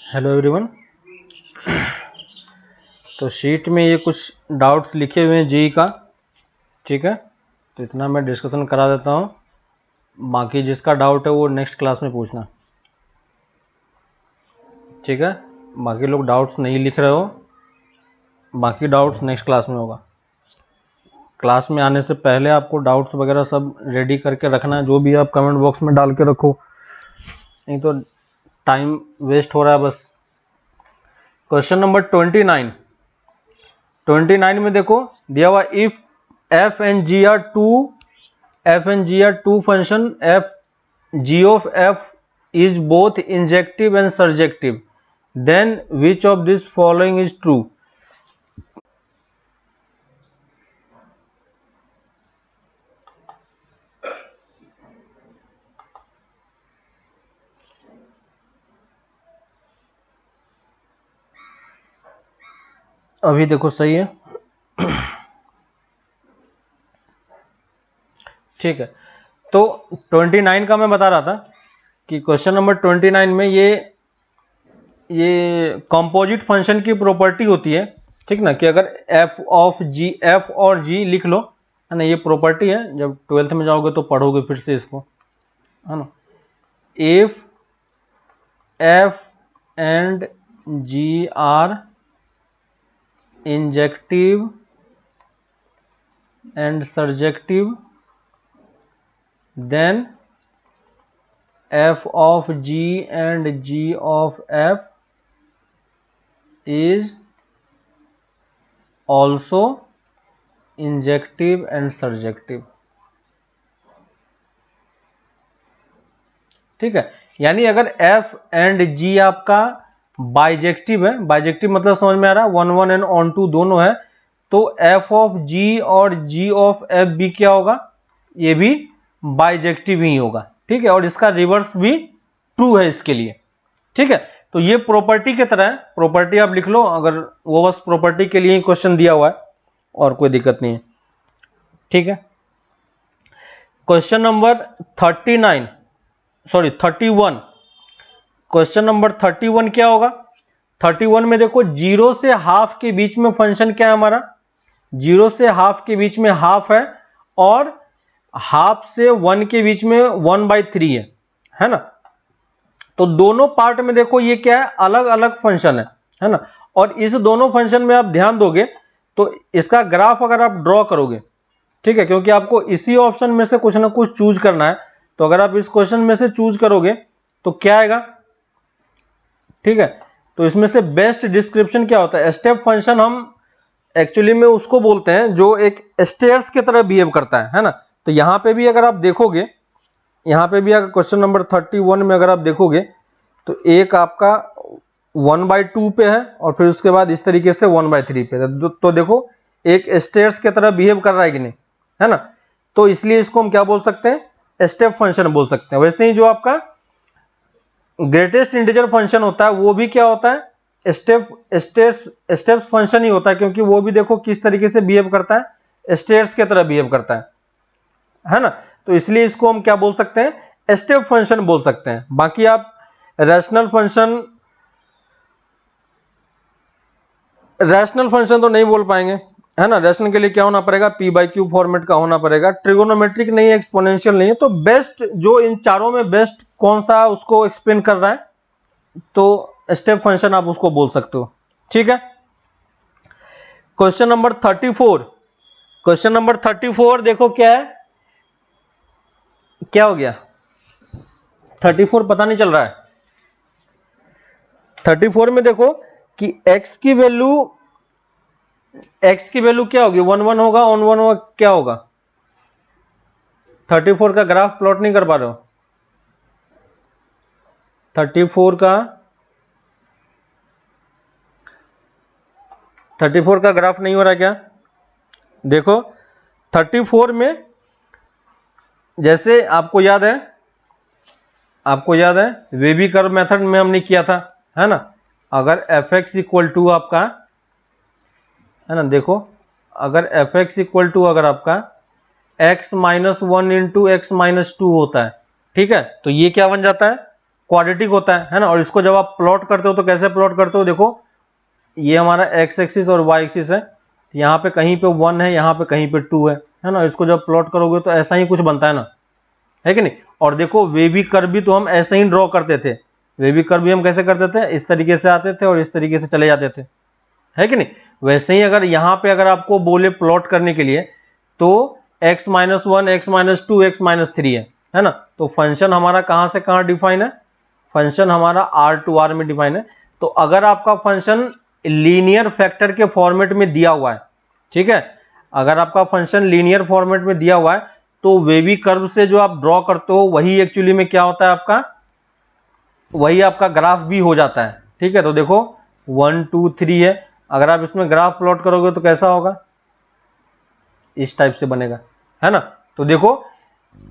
Hello everyone. तो sheet में ये कुछ डाउट्स लिखे हुए हैं जेई का, ठीक है। तो इतना मैं डिस्कशन करा देता हूँ, बाकी जिसका डाउट है वो नेक्स्ट क्लास में पूछना, ठीक है। बाकी लोग डाउट्स नहीं लिख रहे हो, बाकी डाउट्स नेक्स्ट क्लास में होगा। क्लास में आने से पहले आपको डाउट्स वगैरह सब रेडी करके रखना है, जो भी आप कमेंट बॉक्स में डाल के रखो, नहीं तो टाइम वेस्ट हो रहा है बस। क्वेश्चन नंबर 29 में देखो दिया हुआ, if f and g are two function, f g of f is both injective and surjective, then which of this following is true? अभी देखो सही है, ठीक है। तो 29 का मैं बता रहा था कि क्वेश्चन नंबर 29 में ये कंपोजिट फंक्शन की प्रॉपर्टी होती है, ठीक ना, कि अगर f और g लिख लो, है ना, ये प्रॉपर्टी है। जब 12th में जाओगे तो पढ़ोगे फिर से इसको, है ना। If f and g are injective and surjective, then f of g and g of f is also injective and surjective, ठीक है। यानी अगर f एंड g आपका बाइजेक्टिव है, बाइजेक्टिव मतलब समझ में आ रहा है, 1 1 एंड ऑन 2 दोनों है, तो f ऑफ g और g ऑफ f भी क्या होगा, ये भी बाइजेक्टिव ही होगा, ठीक है। और इसका रिवर्स भी ट्रू है इसके लिए, ठीक है। तो ये प्रॉपर्टी की तरह है, प्रॉपर्टी आप लिख लो, अगर वो बस प्रॉपर्टी के लिए ही क्वेश्चन दिया हुआ है और कोई दिक्कत नहीं है, ठीक है। क्वेश्चन नंबर 31, क्वेश्चन नंबर 31 क्या होगा। 31 में देखो, 0 से हाफ के बीच में फंक्शन क्या है हमारा, 0 से हाफ के बीच में हाफ है, और हाफ से 1 के बीच में 1/3 है ना। तो दोनों पार्ट में देखो ये क्या है, अलग अलग फंक्शन है ना। और इस दोनों फंक्शन में आप ध्यान दोगे तो इसका ग्राफ अगर आप ड्रॉ करोगे, ठीक है, क्योंकि आपको इसी ऑप्शन में से कुछ ना कुछ चूज करना है, तो अगर आप इस क्वेश्चन में से चूज करोगे तो क्या आएगा, ठीक है। तो इसमें से बेस्ट डिस्क्रिप्शन क्या होता है, स्टेप फंक्शन हम एक्चुअली में उसको बोलते हैं जो एक स्टेयर्स की तरह बिहेव करता है ना। तो यहां पे भी अगर आप देखोगे, यहां पे भी अगर क्वेश्चन नंबर 31 में अगर आप देखोगे तो एक आपका 1/2 पे है, और फिर उसके बाद इस तरीके से 1/3 पे है। तो देखो एक स्टेयर्स की तरह बिहेव कर रहा है कि नहीं, है ना। तो इसलिए इसको हम क्या बोल सकते हैं, स्टेप फंक्शन बोल सकते हैं। वैसे ही जो आपका ग्रेटेस्ट इंटीजर फंक्शन होता है वो भी क्या होता है, स्टेप्स फंक्शन ही होता है, क्योंकि वो भी देखो किस तरीके से बिहेव करता है, स्टेयर्स की तरह बिहेव करता है ना। तो इसलिए इसको हम क्या बोल सकते हैं, स्टेप फंक्शन बोल सकते हैं। बाकी आप रैशनल फंक्शन तो नहीं बोल पाएंगे, है ना। रैशनल के लिए क्या होना पड़ेगा, p/q फॉर्मेट का होना पड़ेगा, ट्रिगोनोमेट्रिक नहीं है, एक्सपोनेंशियल नहीं है। तो बेस्ट जो इन चारों में बेस्ट कौन सा उसको एक्सप्लेन कर रहा है, तो स्टेप फंक्शन आप उसको बोल सकते हो, ठीक है। क्वेश्चन नंबर 34 देखो क्या है, क्या हो गया, 34 पता नहीं चल रहा है। 34 में देखो कि x की वैल्यू क्या होगी, 1 1 होगा, ऑन 1 होगा, क्या होगा। 34 का ग्राफ प्लॉट नहीं कर पा रहे हो, 34 का ग्राफ नहीं हो रहा क्या। देखो 34 में जैसे आपको याद है वेबी कर्व मेथड में हमने किया था, है ना। अगर fx इक्वल टू आपका, है ना, देखो अगर fx इक्वल टू अगर आपका x - 1 × x - 2 होता है, ठीक है, तो ये क्या बन जाता है, क्वाड्रेटिक होता है ना। और इसको जब आप प्लॉट करते हो तो कैसे प्लॉट करते हो, देखो ये हमारा एक्स एक्सिस और वाई एक्सिस है, तो यहाँ पे कहीं पे 1 है, यहाँ पे कहीं पे 2 है ना। इसको जब प्लॉट करोगे तो ऐसा ही कुछ बनता है ना, है कि नहीं। और देखो वेवी कर्व भी तो हम ऐसे ही ड्रॉ करते थे, वेवी कर्व भी हम कैसे करते थे, इस तरीके से आते थे और इस तरीके से चले जाते थे, है कि नहीं। वैसे ही अगर यहाँ पे अगर आपको बोले प्लॉट करने के लिए तो x - 1 x - 2 x - 3 है ना। तो फंक्शन हमारा कहाँ से कहाँ डिफाइन है, फंक्शन हमारा r to r में डिफाइन है। तो अगर आपका फंक्शन लीनियर फैक्टर के फॉर्मेट में दिया हुआ है, ठीक है, अगर आपका फंक्शन लीनियर फॉर्मेट में दिया हुआ है तो वेवी कर्व से जो आप ड्रॉ करते हो वही एक्चुअली में क्या होता है आपका, वही आपका ग्राफ भी हो जाता है, ठीक है। तो देखो 1 2 3 है, अगर आप इसमें ग्राफ प्लॉट करोगे तो कैसा होगा, इस टाइप से बनेगा, है ना। तो देखो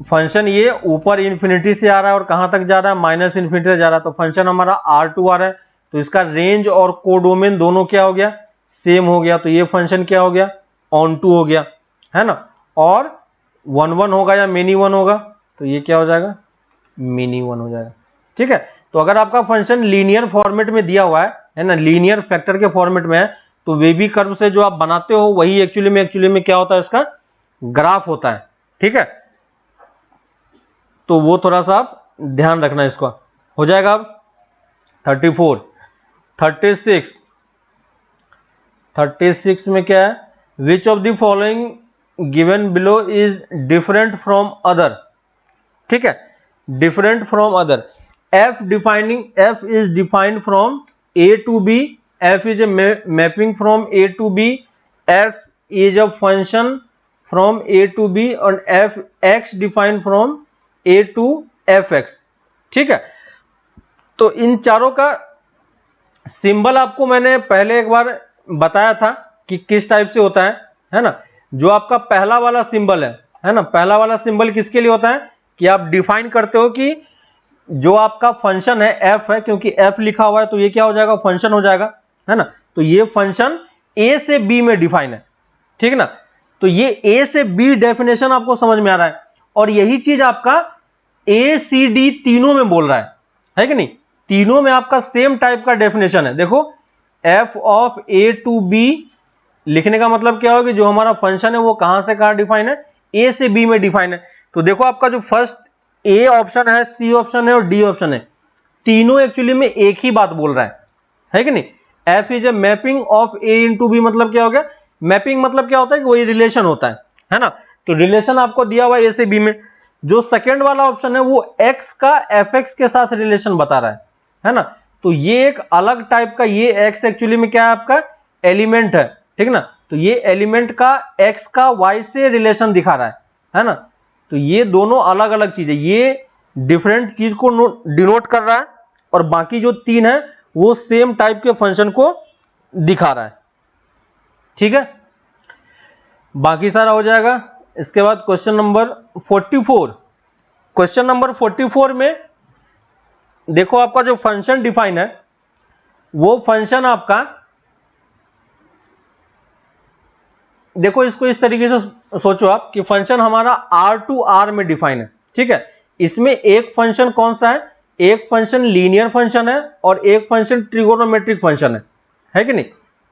फंक्शन ये ऊपर इन्फिनिटी से आ रहा है और कहां तक जा रहा है, माइनस इन्फिनिटी से जा रहा है। तो फंक्शन हमारा r to r है, तो इसका रेंज और कोडोमेन दोनों क्या हो गया, सेम हो गया। तो ये फंक्शन क्या हो गया, ऑन टू हो गया, है ना। और 1 1 होगा या मेनी 1 होगा, तो ये क्या हो जाएगा, मेनी 1 हो जाएगा, ठीक है। तो अगर आपका फंक्शन लीनियर फॉर्मेट में दिया हुआ है ना, लीनियर फैक्टर के फॉर्मेट में है, तो वेवी कर्व से जो आप बनाते हो वही एक्चुअली में क्या होता है, इसका ग्राफ होता है, ठीक है। तो वो थोड़ा सा आप ध्यान रखना इसका। हो जाएगा अब 34 36 में क्या है, which of the following given below is different from other, ठीक है, different from other. f is defined from a to b, f is a mapping from a to b, f is a function from a to b और x defined from a to fx, ठीक है। तो इन चारों का symbol आपको मैंने पहले एक बार बताया था कि किस टाइप से होता है ना। जो आपका पहला वाला सिंबल है ना, पहला वाला सिंबल किसके लिए होता है कि आप डिफाइन करते हो कि जो आपका फंक्शन है f है, क्योंकि f लिखा हुआ है तो ये क्या हो जाएगा, फंक्शन हो जाएगा, है ना। तो ये फंक्शन a से b में डिफाइन है, ठीक है ना। तो ये a से b डेफिनेशन आपको समझ में आ रहा है, और यही चीज आपका a c d तीनों में बोल रहा है कि नहीं। तीनों में आपका सेम टाइप का डेफिनेशन है। देखो f of a to b लिखने का मतलब क्या होगा, जो हमारा फंक्शन है वो कहां से कहां डिफाइन है, a से b में डिफाइन है। तो देखो आपका जो फर्स्ट ए ऑप्शन है, सी ऑप्शन है और डी ऑप्शन है, तीनों एक्चुअली में एक ही बात बोल रहा है कि नहीं। F is a mapping of a into b, मतलब क्या हो गया, मैपिंग मतलब क्या होता है कि वही रिलेशन होता है ना। तो रिलेशन आपको दिया हुआ है ए से बी में। जो सेकेंड वाला ऑप्शन है वो एक्स का एफ एक्स के साथ रिलेशन बता रहा है ना। तो ये एक अलग टाइप का, ये एक्स एक्चुअली में क्या है आपका एलिमेंट है, ठीक ना। तो ये एलिमेंट का एक्स का वाई से रिलेशन दिखा रहा है ना। तो ये दोनों अलग अलग चीजें, ये डिफरेंट चीज को डिनोट कर रहा है और बाकी जो तीन है वो सेम टाइप के फंक्शन को दिखा रहा है, ठीक है। बाकी सारा हो जाएगा। इसके बाद क्वेश्चन नंबर 44। क्वेश्चन नंबर 44 में देखो आपका जो फंक्शन डिफाइन है वो फंक्शन आपका, देखो इसको इस तरीके से सोचो आप कि फंक्शन हमारा r to r में डिफाइन है, ठीक है। इसमें एक फंक्शन कौन सा है, एक फंक्शन लीनियर फंक्शन है और एक फंक्शन ट्रिगोनोमेट्रिक फंक्शन है कि नहीं।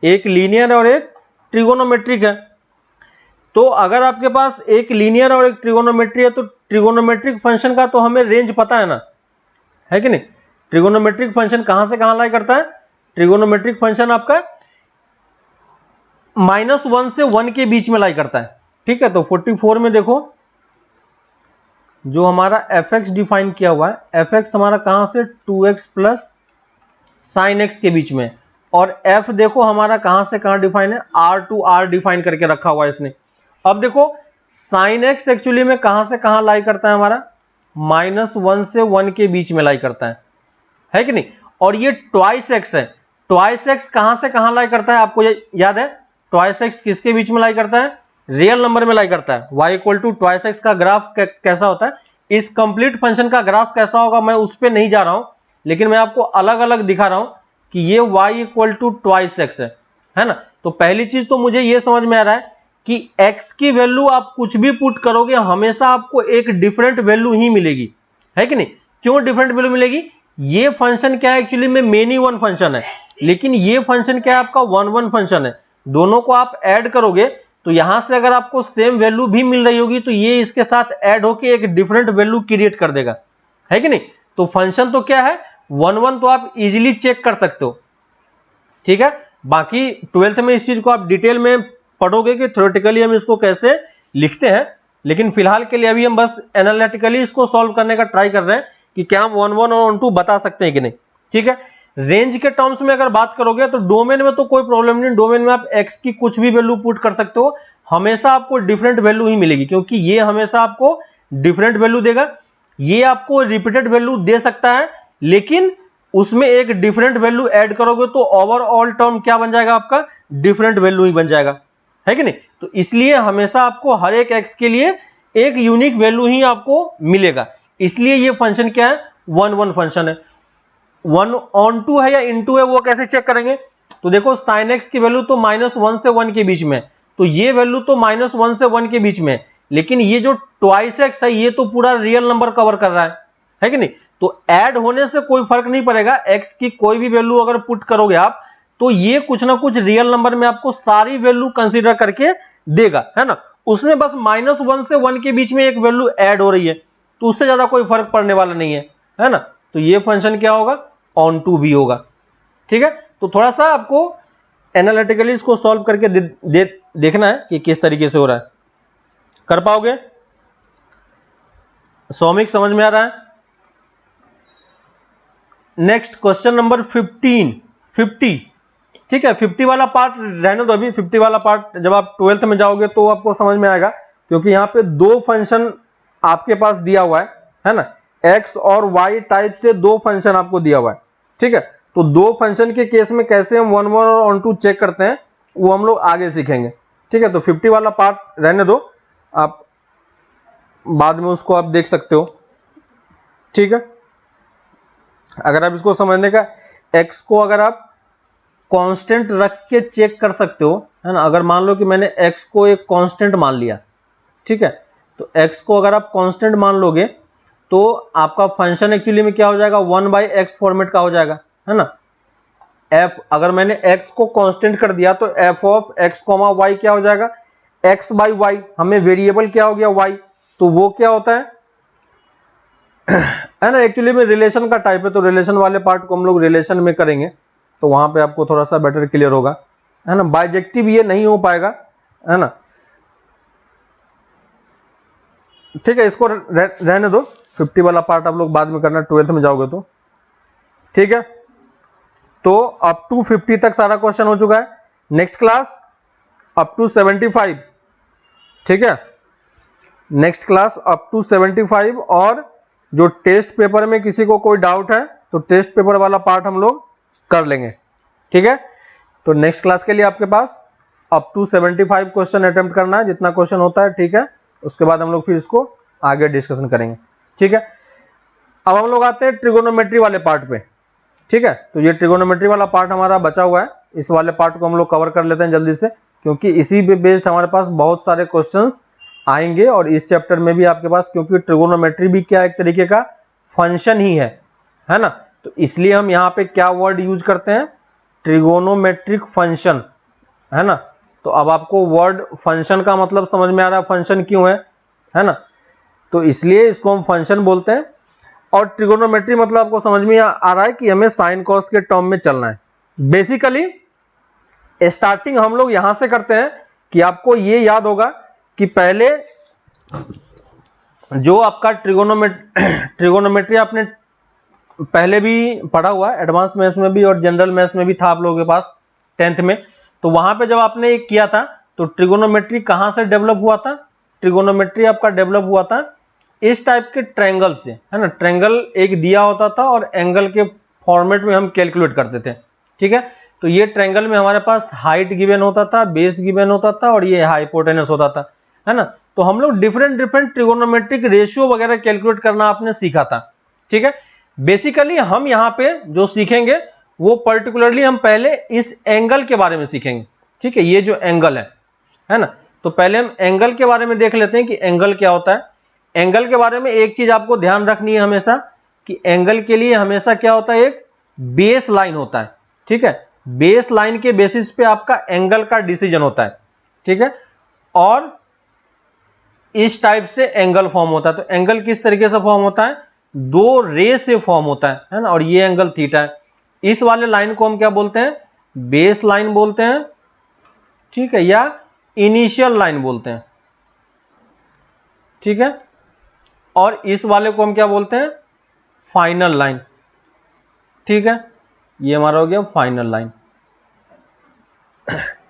एक लीनियर और एक ट्रिगोनोमेट्रिक है। तो अगर आपके पास एक लीनियर और एक ट्रिगोनोमेट्री है तो ट्रिगोनोमेट्रिक फंक्शन का तो हमें रेंज पता है ना, है कि नहीं। ट्रिगोनोमेट्रिक फंक्शन कहां से कहां लाई करता है, ट्रिगोनोमेट्रिक फंक्शन आपका -1 से 1 के बीच में लाई करता है, ठीक है। तो 44 में देखो जो हमारा fx डिफाइन किया हुआ है, fx हमारा कहां से 2x प्लस साइन x के बीच में, और f देखो हमारा कहां से कहां डिफाइन है, r to r डिफाइन करके रखा हुआ है इसने। अब देखो साइन x एक्चुअली में कहां से कहां लाई करता है, हमारा -1 से 1 के बीच में लाई करता है कि नहीं। और ये ट्वाइस x है, ट्वाइस x कहां से कहां लाई करता है, आपको याद है ट्वाइस x किसके बीच में लाई करता है, रियल नंबर में लाई करता है। y equal to twice x का ग्राफ कैसा होता है, इस कंप्लीट फंक्शन का ग्राफ कैसा होगा मैं उस पर नहीं जा रहा हूं, लेकिन मैं आपको अलग अलग दिखा रहा हूं कि ये y equal to twice x है ना। तो पहली चीज तो मुझे ये समझ में आ रहा है कि x की वैल्यू आप कुछ भी पुट करोगे हमेशा आपको एक डिफरेंट वैल्यू ही मिलेगी, है कि नहीं। क्यों डिफरेंट वैल्यू मिलेगी, ये फंक्शन क्या है, एक्चुअली में मेनी वन फंक्शन है, लेकिन ये फंक्शन क्या है आपका वन वन फंक्शन है। दोनों को आप ऐड करोगे तो यहां से अगर आपको सेम वैल्यू भी मिल रही होगी तो ये इसके साथ ऐड होके एक डिफरेंट वैल्यू क्रिएट कर देगा, है कि नहीं। तो फंक्शन तो क्या है वन वन, तो आप इजीली चेक कर सकते हो, ठीक है। बाकी 12th में इस चीज को आप डिटेल में पढ़ोगे कि थ्योरेटिकली हम इसको कैसे लिखते हैं, लेकिन फिलहाल के लिए अभी हम बस एनालिटिकली इसको सॉल्व करने का ट्राई कर रहे हैं कि क्या हम 1 1 और 1 2 बता सकते हैं कि नहीं, ठीक है। रेंज के टर्म्स में अगर बात करोगे तो डोमेन में तो कोई प्रॉब्लम नहीं, डोमेन में आप x की कुछ भी वैल्यू पुट कर सकते हो, हमेशा आपको डिफरेंट वैल्यू ही मिलेगी, क्योंकि ये हमेशा आपको डिफरेंट वैल्यू देगा। ये आपको रिपीटेड वैल्यू दे सकता है, लेकिन उसमें एक डिफरेंट वैल्यू ऐड करोगे तो ओवरऑल टर्म क्या बन जाएगा आपका, डिफरेंट वैल्यू ही बन जाएगा, है कि नहीं। तो इसलिए हमेशा आपको हर एक x के लिए एक यूनिक वैल्यू ही आपको मिलेगा, इसलिए ये फंक्शन क्या है वन वन फंक्शन है। 1 ऑन टू है या इनटू है वो कैसे चेक करेंगे, तो देखो sin x की वैल्यू तो -1 से 1 के बीच में, तो ये वैल्यू तो -1 से 1 के बीच में, लेकिन ये जो ट्वाइस x है ये तो पूरा रियल नंबर कवर कर रहा है कि नहीं। तो ऐड होने से कोई फर्क नहीं पड़ेगा, x की कोई भी वैल्यू अगर पुट करोगे आप तो ये कुछ ना कुछ रियल नंबर में आपको सारी वैल्यू कंसीडर करके देगा, है ना। उसमें बस -1 से 1 के बीच में एक वैल्यू ऐड हो रही है, तो उससे ज्यादा कोई फर्क पड़ने वाला नहीं है ना। तो ये फंक्शन क्या होगा, ऑन टू भी होगा, ठीक है। तो थोड़ा सा आपको एनालिटिकली इसको सॉल्व करके देखना है कि किस तरीके से हो रहा है, कर पाओगे। सौमिक समझ में आ रहा है। नेक्स्ट क्वेश्चन नंबर 50, ठीक है। 50 वाला पार्ट रहने दो अभी, 50 वाला पार्ट जब आप 12th में जाओगे तो आपको समझ में आएगा, क्योंकि यहाँ पे दो फंक्शन आपके पास दिया हुआ है ना, x और y टाइप से दो फंक्शन आपको दिया हुआ है, ठीक है। तो दो फंक्शन के केस में कैसे हम 1 1 और 1 2 चेक करते हैं वो हम लोग आगे सीखेंगे, ठीक है। तो 50 वाला पार्ट रहने दो, आप बाद में उसको आप देख सकते हो, ठीक है। अगर आप इसको समझने का x को अगर आप कांस्टेंट रख के चेक कर सकते हो, है ना। अगर मान लो कि मैंने x को एक कांस्टेंट मान लिया, ठीक है, तो x को अगर आप कांस्टेंट मान लोगे तो आपका फंक्शन एक्चुअली में क्या हो जाएगा, 1/x फॉर्मेट का हो जाएगा, है ना। f अगर मैंने x को कांस्टेंट कर दिया तो f ऑफ x, y क्या हो जाएगा, x/y। हमें वेरिएबल क्या हो गया y, तो वो क्या होता है ना। एक्चुअली में रिलेशन का टाइप है, तो रिलेशन वाले पार्ट को हम लोग रिलेशन में करेंगे, तो वहां पे आपको थोड़ा सा बेटर क्लियर होगा, है ना। बाइजेक्टिव ये नहीं हो पाएगा, है ना, ठीक है। इसको रहने दो, 50 वाला पार्ट आप लोग बाद में करना 12th में जाओगे तो, ठीक है। तो अप टू 50 तक सारा क्वेश्चन हो चुका है। नेक्स्ट क्लास अप टू 75, ठीक है। नेक्स्ट क्लास अप टू 75, और जो टेस्ट पेपर में किसी को कोई डाउट है तो टेस्ट पेपर वाला पार्ट हम लोग कर लेंगे, ठीक है। तो नेक्स्ट क्लास के लिए आपके पास अप टू 75 क्वेश्चन अटेम्प्ट करना है, जितना क्वेश्चन होता है, ठीक है। उसके बाद हम लोग फिर इसको आगे डिस्कशन करेंगे, ठीक है। अब हम लोग आते हैं ट्रिगोनोमेट्री वाले पार्ट पे, ठीक है। तो ये ट्रिगोनोमेट्री वाला पार्ट हमारा बचा हुआ है, इस वाले पार्ट को हम लोग कवर कर लेते हैं जल्दी से, क्योंकि इसी पे बेस्ड हमारे पास बहुत सारे क्वेश्चंस आएंगे, और इस चैप्टर में भी आपके पास, क्योंकि ट्रिगोनोमेट्री भी क्या एक तरीके का फंक्शन ही है ना। तो इसलिए हम यहाँ पे क्या वर्ड यूज करते हैं, ट्रिगोनोमेट्रिक फंक्शन, है ना। तो अब आपको वर्ड फंक्शन का मतलब समझ में आ रहा है, फंक्शन क्यों है ना। तो इसलिए इसको हम फंक्शन बोलते हैं, और ट्रिगोनोमेट्री मतलब आपको समझ में आ रहा है कि हमें साइन कॉस के टर्म में चलना है। बेसिकली स्टार्टिंग हम लोग यहां से करते हैं कि आपको ये याद होगा कि पहले जो आपका ट्रिगोनोमेट्री आपने पहले भी पढ़ा हुआ है, एडवांस मैथ्स में भी और जनरल मैथ्स में भी था आप लोगों के पास 10th में। तो वहां पे जब आपने एक किया था तो ट्रिगोनोमेट्री कहां से डेवलप हुआ था, ट्रिगोनोमेट्री आपका डेवलप हुआ था इस टाइप के ट्रायंगल से, है ना। ट्रायंगल एक दिया होता था और एंगल के फॉर्मेट में हम कैलकुलेट करते थे, ठीक है। तो ये ट्रायंगल में हमारे पास हाइट गिवन होता था, बेस गिवन होता था, और ये हाइपोटेनस होता था, है ना। तो हम लोग डिफरेंट ट्रिगोनोमेट्रिक रेशियो वगैरह कैलकुलेट करना आपने सीखा था, ठीक है। बेसिकली हम यहाँ पे जो सीखेंगे वो पर्टिकुलरली हम पहले इस एंगल के बारे में सीखेंगे, ठीक है। ये जो एंगल है ना, तो पहले हम एंगल के बारे में देख लेते हैं कि एंगल क्या होता है। एंगल के बारे में एक चीज आपको ध्यान रखनी है हमेशा कि एंगल के लिए हमेशा क्या होता है, एक बेस लाइन होता है, ठीक है। बेस लाइन के बेसिस पे आपका एंगल का डिसीजन होता है, ठीक है। और इस टाइप से एंगल फॉर्म होता है। तो एंगल किस तरीके से फॉर्म होता है, दो रे से फॉर्म होता है ना। और ये एंगल थीटा है। इस वाले लाइन को हम क्या बोलते हैं, बेस लाइन बोलते हैं, ठीक है, या इनिशियल लाइन बोलते हैं, ठीक है। और इस वाले को हम क्या बोलते हैं, फाइनल लाइन, ठीक है। ये हमारा हो गया फाइनल लाइन,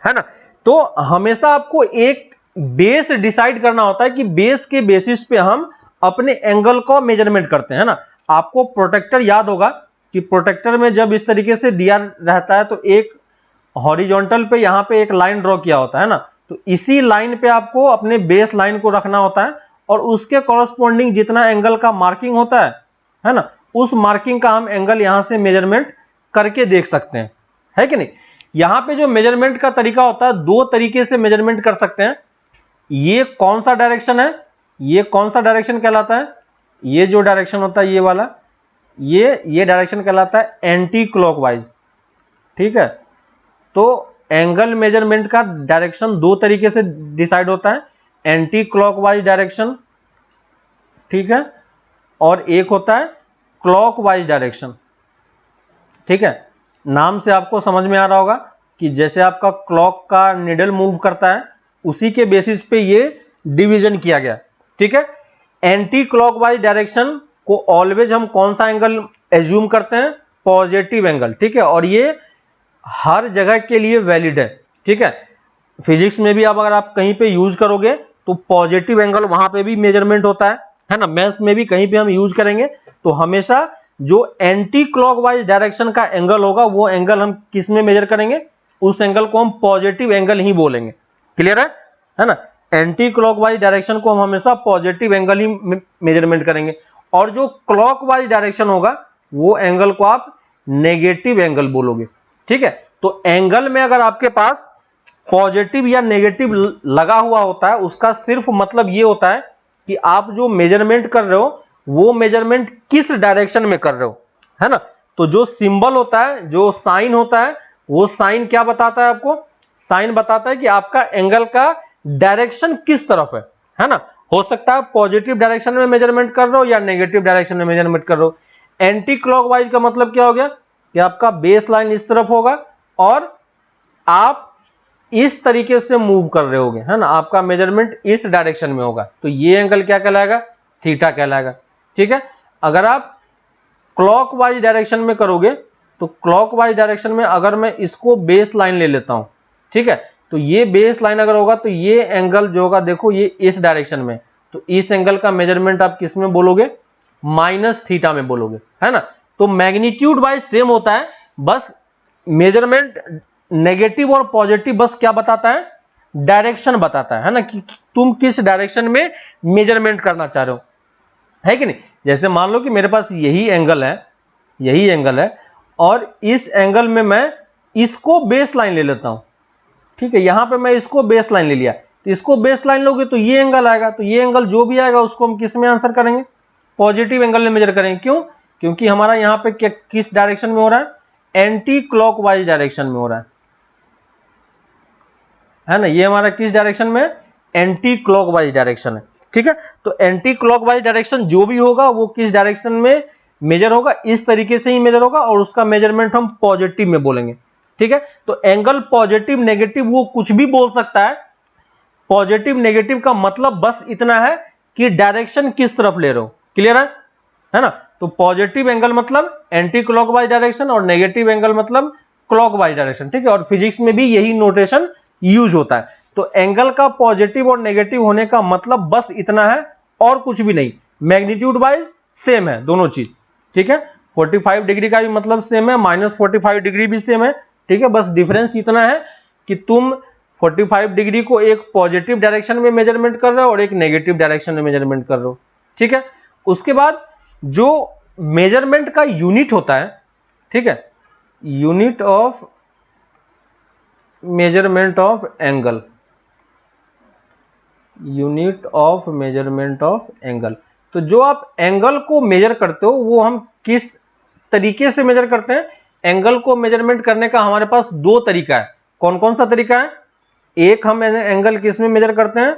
है ना। तो हमेशा आपको एक बेस डिसाइड करना होता है कि बेस के बेसिस पे हम अपने एंगल को मेजरमेंट करते हैं ना। आपको प्रोटेक्टर याद होगा कि प्रोटेक्टर में जब इस तरीके से दिया रहता है तो एक हॉरिजॉन्टल पे यहां पे एक लाइन ड्रॉ किया होता है ना। तो इसी लाइन पे आपको अपने बेस लाइन को रखना होता है और उसके कॉरस्पॉन्डिंग जितना एंगल का मार्किंग होता है ना, उस मार्किंग का हम एंगल यहां से मेजरमेंट करके देख सकते हैं, है कि नहीं। यहां पे जो मेजरमेंट का तरीका होता है, दो तरीके से मेजरमेंट कर सकते हैं। ये कौन सा डायरेक्शन है, ये कौन सा डायरेक्शन कहलाता है, ये जो डायरेक्शन होता है ये वाला, ये डायरेक्शन कहलाता है एंटी क्लॉकवाइज, ठीक है। तो एंगल मेजरमेंट का डायरेक्शन दो तरीके से डिसाइड होता है, एंटी क्लॉकवाइज डायरेक्शन, ठीक है, और एक होता है क्लॉकवाइज डायरेक्शन, ठीक है। नाम से आपको समझ में आ रहा होगा कि जैसे आपका क्लॉक का निडल मूव करता है उसी के बेसिस पे ये डिवीजन किया गया, ठीक है। एंटी क्लॉकवाइज डायरेक्शन को ऑलवेज हम कौन सा एंगल एज्यूम करते हैं, पॉजिटिव एंगल, ठीक है। और ये हर जगह के लिए वैलिड है, ठीक है। फिजिक्स में भी अब अगर आप कहीं पे यूज करोगे तो पॉजिटिव एंगल वहां पे भी मेजरमेंट होता है ना। मैथ्स में भी कहीं पे हम यूज करेंगे तो हमेशा जो एंटी क्लॉकवाइज डायरेक्शन का एंगल होगा वो एंगल हम किस में मेजर करेंगे, उस एंगल को हम पॉजिटिव एंगल ही बोलेंगे। क्लियर है ना। एंटी क्लॉकवाइज डायरेक्शन को हम हमेशा पॉजिटिव एंगल ही मेजरमेंट करेंगे और जो क्लॉकवाइज डायरेक्शन होगा वो एंगल को आप नेगेटिव एंगल बोलोगे, ठीक है। तो एंगल में अगर आपके पास पॉजिटिव या नेगेटिव लगा हुआ होता है उसका सिर्फ मतलब ये होता है कि आप जो मेजरमेंट कर रहे हो वो मेजरमेंट किस डायरेक्शन में कर रहे हो, है ना। तो जो सिंबल होता है, जो साइन होता है, वो साइन क्या बताता है आपको, साइन बताता है कि आपका एंगल का डायरेक्शन किस तरफ है ना। हो सकता है पॉजिटिव डायरेक्शन में मेजरमेंट कर रहे हो या नेगेटिव डायरेक्शन में मेजरमेंट कर रहे हो। एंटी क्लॉकवाइज का मतलब क्या हो गया कि आपका बेस लाइन इस तरफ होगा और आप इस तरीके से मूव कर रहे होगे, है ना। आपका मेजरमेंट इस डायरेक्शन में होगा तो ये एंगल क्या कहलाएगा, थीटा कहलाएगा, ठीक है। अगर आप क्लॉकवाइज डायरेक्शन में करोगे तो क्लॉकवाइज डायरेक्शन में अगर मैं इसको बेस लाइन ले लेता हूं, ठीक है, तो ये बेस लाइन अगर होगा तो ये एंगल जो होगा देखो ये इस डायरेक्शन में, तो इस एंगल का मेजरमेंट आप किस में बोलोगे, माइनस थीटा में बोलोगे, है ना। तो मैग्नीट्यूड वाइज सेम होता है, बस मेजरमेंट नेगेटिव और पॉजिटिव बस क्या बताता है, डायरेक्शन बताता है ना, कि तुम किस डायरेक्शन में मेजरमेंट करना चाह रहे हो, है कि नहीं। जैसे मान लो कि मेरे पास यही एंगल है, यही एंगल है और इस एंगल में मैं इसको बेस लाइन ले लेता हूं, ठीक है। यहां पे मैं इसको बेस लाइन ले लिया तो इसको बेस लाइन लोगे तो ये एंगल आएगा, तो ये एंगल जो भी आएगा उसको हम किस में आंसर करेंगे, पॉजिटिव एंगल में मेजर करेंगे। क्यों, क्योंकि हमारा यहां पे किस डायरेक्शन में हो रहा है, एंटी क्लॉकवाइज डायरेक्शन में हो रहा है ना। ये हमारा किस डायरेक्शन में, एंटी क्लॉकवाइज डायरेक्शन है, ठीक है। तो एंटी क्लॉकवाइज डायरेक्शन जो भी होगा वो किस डायरेक्शन में मेजर होगा, इस तरीके से ही मेजर होगा और उसका मेजरमेंट हम पॉजिटिव में बोलेंगे, ठीक है। तो एंगल पॉजिटिव नेगेटिव वो कुछ भी बोल सकता है, पॉजिटिव नेगेटिव का मतलब बस इतना है कि डायरेक्शन किस तरफ ले रहे हो, क्लियर है ना। तो पॉजिटिव एंगल मतलब एंटी क्लॉकवाइज डायरेक्शन और नेगेटिव एंगल मतलब क्लॉकवाइज डायरेक्शन, ठीक है। और फिजिक्स में भी यही नोटेशन यूज होता है। तो एंगल का पॉजिटिव और नेगेटिव होने का मतलब बस इतना है और कुछ भी नहीं, मैग्नीट्यूड वाइज सेम है दोनों चीज, ठीक है। 45 डिग्री का भी मतलब सेम है, -45 डिग्री भी सेम है, ठीक है। बस डिफरेंस इतना है कि तुम 45 डिग्री को एक पॉजिटिव डायरेक्शन में मेजरमेंट कर रहे हो और एक नेगेटिव डायरेक्शन में मेजरमेंट कर रहे हो, ठीक है। उसके बाद जो मेजरमेंट का यूनिट होता है, ठीक है, unit of measurement of angle, unit of measurement of angle, तो जो आप एंगल को मेजर करते हो वो हम किस तरीके से मेजर करते हैं? एंगल को मेजरमेंट करने का हमारे पास दो तरीका है। कौन कौन सा तरीका है? एक हम एंगल किस में मेजर करते हैं?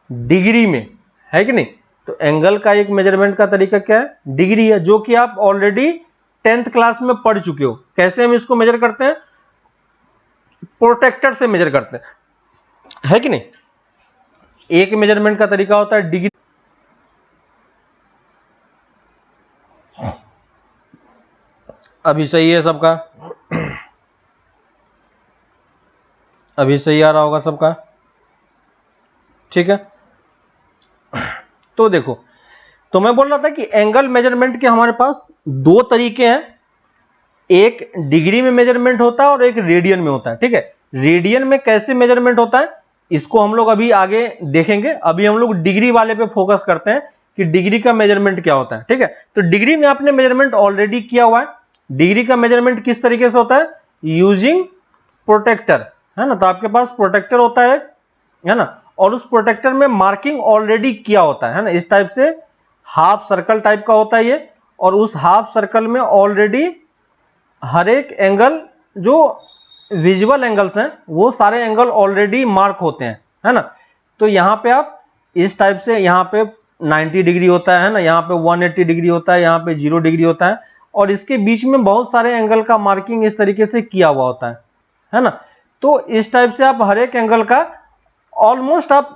डिग्री में, है कि नहीं? तो एंगल का एक मेजरमेंट का तरीका क्या है? डिग्री है, जो कि आप ऑलरेडी 10th क्लास में पढ़ चुके हो। कैसे हम इसको मेजर करते हैं? प्रोटेक्टर से मेजर करते हैं, है कि नहीं? एक मेजरमेंट का तरीका होता है डिग्री। अभी सही है सबका? अभी सही आ रहा होगा सबका? ठीक है। तो देखो, तो मैं बोल रहा था कि एंगल मेजरमेंट के हमारे पास दो तरीके हैं। एक डिग्री में मेजरमेंट होता है और एक रेडियन में होता है। ठीक है, रेडियन में कैसे मेजरमेंट होता है इसको हम लोग अभी आगे देखेंगे। अभी हम लोग डिग्री वाले पे फोकस करते हैं कि डिग्री का मेजरमेंट क्या होता है। ठीक है, तो डिग्री में आपने मेजरमेंट ऑलरेडी किया हुआ है। डिग्री का मेजरमेंट किस तरीके से होता है? यूजिंग प्रोटेक्टर, है ना? तो आपके पास प्रोटेक्टर होता है ना, और उस प्रोटेक्टर में मार्किंग ऑलरेडी किया होता है ना। इस टाइप से हाफ सर्कल टाइप का होता है ये, और उस हाफ सर्कल में ऑलरेडी हर एक एंगल जो विजुअल एंगल्स हैं वो सारे एंगल ऑलरेडी मार्क होते हैं, है ना। तो यहां पे आप इस टाइप से, यहां पे 90 डिग्री होता है ना, यहां पे 180 डिग्री होता है, यहां पे 0 डिग्री होता है, और इसके बीच में बहुत सारे एंगल का मार्किंग इस तरीके से किया हुआ होता है ना। तो इस टाइप से आप हर एक एंगल का ऑलमोस्ट आप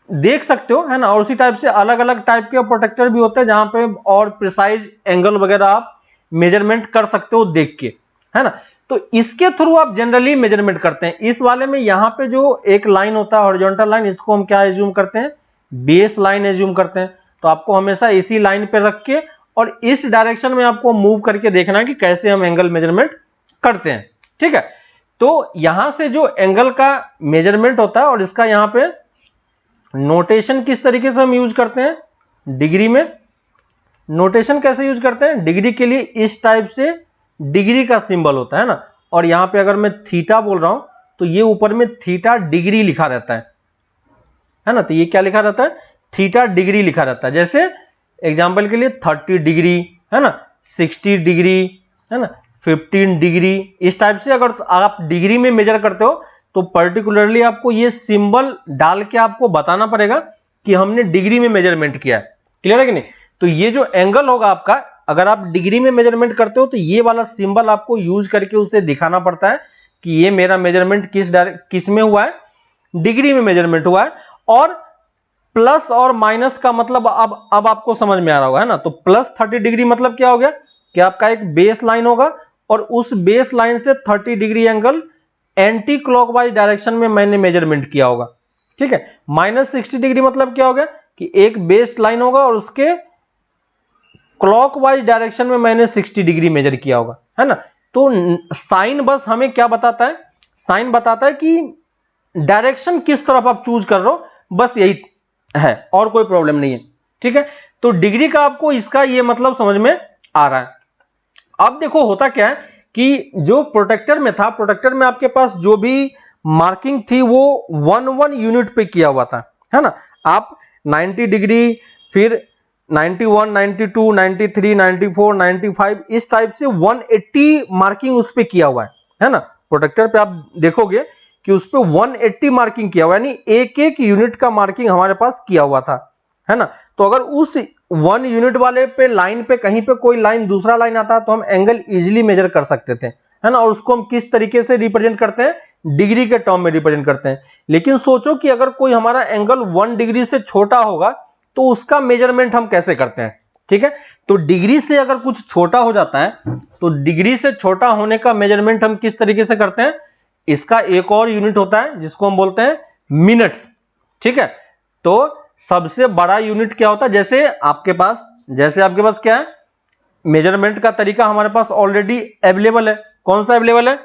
देख सकते हो, है ना। और उसी टाइप से अलग अलग टाइप के प्रोटेक्टर भी होते हैं जहां पे और प्रिसाइज एंगल वगैरह आप मेजरमेंट कर सकते हो देख के, है ना। तो इसके थ्रू आप जनरली मेजरमेंट करते हैं। इस वाले में यहां पे जो एक लाइन होता है हॉरिजॉन्टल लाइन, इसको हम क्या एज्यूम करते हैं? बेस लाइन एज्यूम करते हैं। तो आपको हमेशा इसी लाइन पे रख के और इस डायरेक्शन में आपको मूव करके देखना है कि कैसे हम एंगल मेजरमेंट करते हैं। ठीक है, तो यहां से जो एंगल का मेजरमेंट होता है और इसका यहां पे नोटेशन किस तरीके से हम यूज करते हैं? डिग्री में नोटेशन कैसे यूज करते हैं? डिग्री के लिए इस टाइप से डिग्री का सिंबल होता है ना, और यहां पे अगर मैं थीटा बोल रहा हूं तो ये ऊपर में थीटा डिग्री लिखा रहता है ना। तो ये क्या लिखा रहता है? थीटा डिग्री लिखा रहता है। जैसे एग्जांपल के लिए 30 डिग्री, है ना, 60 डिग्री, है ना, 15 डिग्री। इस टाइप से अगर आप डिग्री में मेजर करते हो तो पर्टिकुलरली आपको ये सिंबल डाल के आपको बताना पड़ेगा कि हमने डिग्री में मेजरमेंट किया है। क्लियर है कि नहीं? तो ये जो एंगल होगा आपका, अगर आप डिग्री में मेजरमेंट करते हो तो ये वाला सिंबल आपको यूज करके उसे दिखाना पड़ता है कि ये मेरा मेजरमेंट किस में हुआ है? डिग्री में मेजरमेंट हुआ है। और प्लस और माइनस का मतलब अब आपको समझ में आ रहा होगा, है ना। तो प्लस 30 डिग्री मतलब क्या हो गया कि आपका एक बेस लाइन होगा और उस बेस लाइन से 30 degree angle anti clockwise direction में मैंने मेजरमेंट किया होगा। ठीक है, माइनस 60 डिग्री मतलब क्या हो गया कि एक बेस लाइन होगा और उसके क्लॉकवाइज डायरेक्शन में मैंने 60 डिग्री मेजर किया होगा, है ना। तो साइन बस हमें क्या बताता है? साइन बताता है कि डायरेक्शन किस तरफ आप चूज कर रहे हो, बस यही है, और कोई प्रॉब्लम नहीं है। ठीक है, तो डिग्री का आपको इसका ये मतलब समझ में आ रहा है। अब देखो होता क्या है कि जो प्रोटेक्टर में था, प्रोटेक्टर में आपके पास जो भी मार्किंग थी वो 1 यूनिट पे किया हुआ था, है ना। आप 90 डिग्री, फिर 91, 92, 93, 94, 95 इस टाइप से 180 मार्किंग उस पे किया हुआ है ना। प्रोटेक्टर पे आप देखोगे कि उस पे 180 मार्किंग किया हुआ है, यानी एक एक यूनिट का मार्किंग हमारे पास किया हुआ था, है ना। तो अगर उस 1 यूनिट वाले पे लाइन पे कहीं पे कोई लाइन दूसरा लाइन आता तो हम एंगल इजीली मेजर कर सकते थे, है ना। और उसको हम किस तरीके से रिप्रेजेंट करते हैं? डिग्री के टर्म में रिप्रेजेंट करते हैं। लेकिन सोचो कि अगर कोई हमारा एंगल 1 डिग्री से छोटा होगा तो उसका मेजरमेंट हम कैसे करते हैं? ठीक है, तो डिग्री से अगर कुछ छोटा हो जाता है तो डिग्री से छोटा होने का मेजरमेंट हम किस तरीके से करते हैं? इसका एक और यूनिट होता है जिसको हम बोलते हैं मिनट्स। ठीक है, तो सबसे बड़ा यूनिट क्या होता है? जैसे आपके पास क्या है? मेजरमेंट का तरीका हमारे पास ऑलरेडी अवेलेबल है। कौन सा अवेलेबल है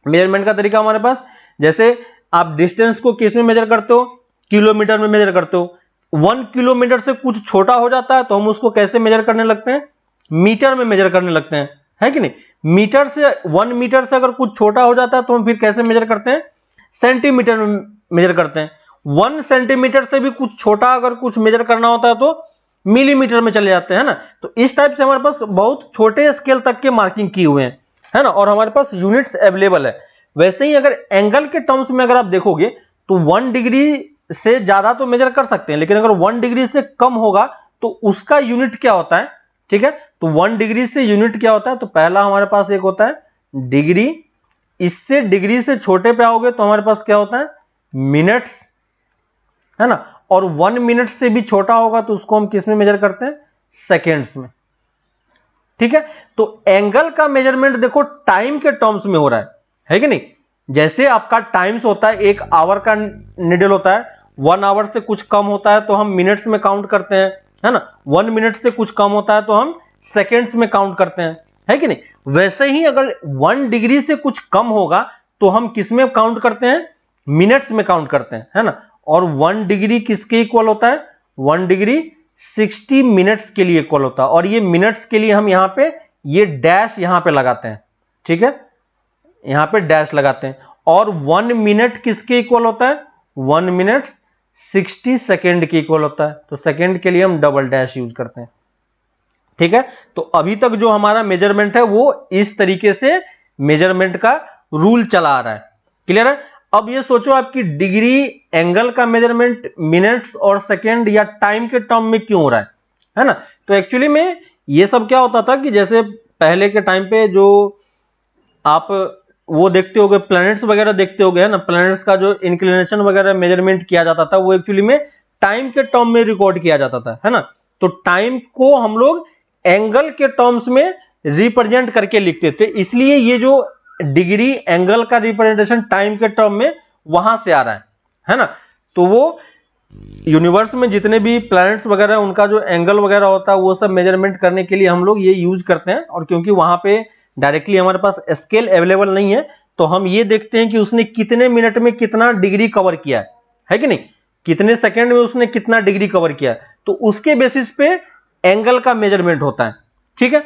मेजरमेंट का तरीका हमारे पास? जैसे आप डिस्टेंस को किस में मेजर करते हो? किलोमीटर में मेजर करते हो। 1 किलोमीटर से कुछ छोटा हो जाता है तो हम उसको कैसे मेजर करने लगते हैं? मीटर में मेजर करने लगते हैं, है कि नहीं। मीटर से 1 मीटर से अगर कुछ छोटा हो जाता है तो हम फिर कैसे मेजर करते हैं? सेंटीमीटर में मेजर करते हैं। 1 सेंटीमीटर से भी कुछ छोटा अगर कुछ मेजर करना होता है तो मिलीमीटर में चले जाते हैं ना। तो इस टाइप से हमारे पास बहुत छोटे स्केल तक के मार्किंग किए हुए हैं, है ना, और हमारे पास यूनिट्स अवेलेबल है। वैसे ही अगर एंगल के टर्म्स में अगर आप देखोगे तो 1 डिग्री से ज्यादा तो मेजर कर सकते हैं, लेकिन अगर 1 डिग्री से कम होगा तो उसका यूनिट क्या होता है, ठीक है। तो 1 डिग्री से यूनिट क्या होता है, तो पहला हमारे पास एक होता है डिग्री, इससे डिग्री से छोटे पे आओगे तो हमारे पास क्या होता है मिनट्स, है ना, और 1 मिनट से भी छोटा होगा तो उसको हम किस में मेजर करते हैं, सेकेंड्स में, ठीक है। तो एंगल का मेजरमेंट देखो टाइम के टर्म्स में हो रहा है कि नहीं। जैसे आपका टाइम्स होता है, 1 आवर का निडल होता है, 1 आवर से कुछ कम होता है तो हम मिनट्स में काउंट करते हैं, है ना, 1 मिनट से कुछ कम होता है तो हम सेकेंड्स में काउंट करते हैं, है कि नहीं। वैसे ही अगर 1 डिग्री से कुछ कम होगा तो हम किस में काउंट करते हैं, मिनट्स में काउंट करते हैं, है ना। और 1 डिग्री किसके इक्वल होता है, 1 डिग्री 60 मिनट्स के लिए इक्वल होता है। और ये मिनट्स के लिए हम यहां पे ये डैश यहां पे लगाते हैं, ठीक है, यहां पे डैश लगाते हैं। और 1 मिनट किसके इक्वल होता है, 1 मिनट 60 सेकेंड के इक्वल होता है। तो सेकेंड के लिए हम डबल डैश यूज करते हैं, ठीक है। तो अभी तक जो हमारा मेजरमेंट है वो इस तरीके से मेजरमेंट का रूल चला आ रहा है, क्लियर है। अब ये सोचो आपकी डिग्री एंगल का मेजरमेंट मिनट्स और सेकेंड या टाइम के टर्म में क्यों हो रहा है ना। तो एक्चुअली में ये सब क्या होता था कि जैसे पहले के टाइम पे जो आप वो देखते होगे, प्लैनेट्स वगैरह देखते होगे, है ना, प्लैनेट्स का जो इंक्लिनेशन वगैरह मेजरमेंट किया जाता था वो एक्चुअली में टाइम के टर्म में रिकॉर्ड किया जाता था, है ना। तो टाइम को हम लोग एंगल के टर्म्स में रिप्रेजेंट करके लिखते थे, इसलिए ये जो डिग्री एंगल का रिप्रेजेंटेशन टाइम के टर्म में वहां से आ रहा है ना। तो वो यूनिवर्स में जितने भी प्लैनेट्स वगैरह उनका जो एंगल वगैरह होता है वो सब मेजरमेंट करने के लिए हम लोग ये यूज करते हैं। और क्योंकि वहां पे डायरेक्टली हमारे पास स्केल अवेलेबल नहीं है तो हम ये देखते हैं कि उसने कितने मिनट में कितना डिग्री कवर किया है कि नहीं, कितने सेकेंड में उसने कितना डिग्री कवर किया है, तो उसके बेसिस पे एंगल का मेजरमेंट होता है, ठीक है।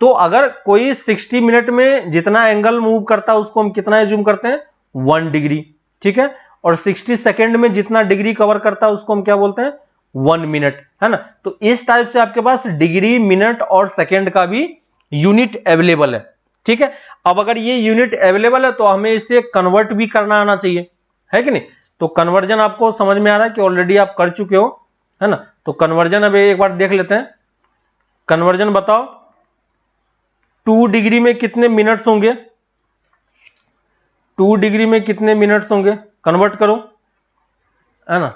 तो अगर कोई 60 मिनट में जितना एंगल मूव करता है उसको हम कितना एज्यूम करते हैं, 1 डिग्री, ठीक है। और 60 सेकेंड में जितना डिग्री कवर करता है उसको हम क्या बोलते हैं, 1 मिनट, है ना। तो इस टाइप से आपके पास डिग्री, मिनट और सेकेंड का भी यूनिट अवेलेबल है, ठीक है। अब अगर ये यूनिट अवेलेबल है तो हमें इसे कन्वर्ट भी करना आना चाहिए, है कि नहीं। तो कन्वर्जन आपको समझ में आ रहा है कि ऑलरेडी आप कर चुके हो, है ना। तो कन्वर्जन अब एक बार देख लेते हैं। कन्वर्जन बताओ, 2 डिग्री में कितने मिनट्स होंगे, 2 डिग्री में कितने मिनट्स होंगे, कन्वर्ट करो, है ना,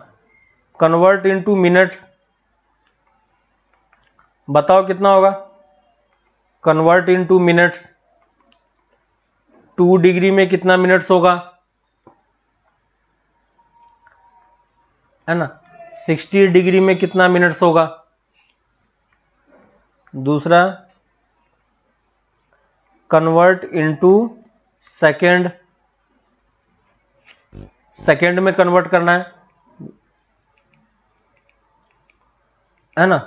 कन्वर्ट इनटू मिनट्स, बताओ कितना होगा, कन्वर्ट इनटू मिनट्स, 2 डिग्री में कितना मिनट्स होगा, है ना, 60 डिग्री में कितना मिनट्स होगा। दूसरा कन्वर्ट इनटू सेकेंड, सेकेंड में कन्वर्ट करना है ना,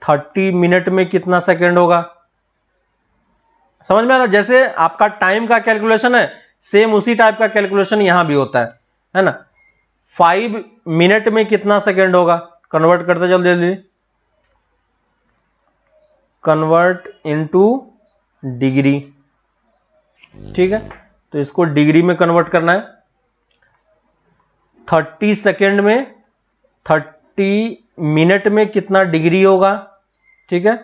30 मिनट में कितना सेकेंड होगा। समझ में आ रहा, जैसे आपका टाइम का कैलकुलेशन है सेम उसी टाइप का कैलकुलेशन यहां भी होता है ना। 5 मिनट में कितना सेकेंड होगा, कन्वर्ट करते चल जल्दी, कन्वर्ट इनटू डिग्री, ठीक है। तो इसको डिग्री में कन्वर्ट करना है। 30 सेकेंड में, 30 मिनट में कितना डिग्री होगा, ठीक है।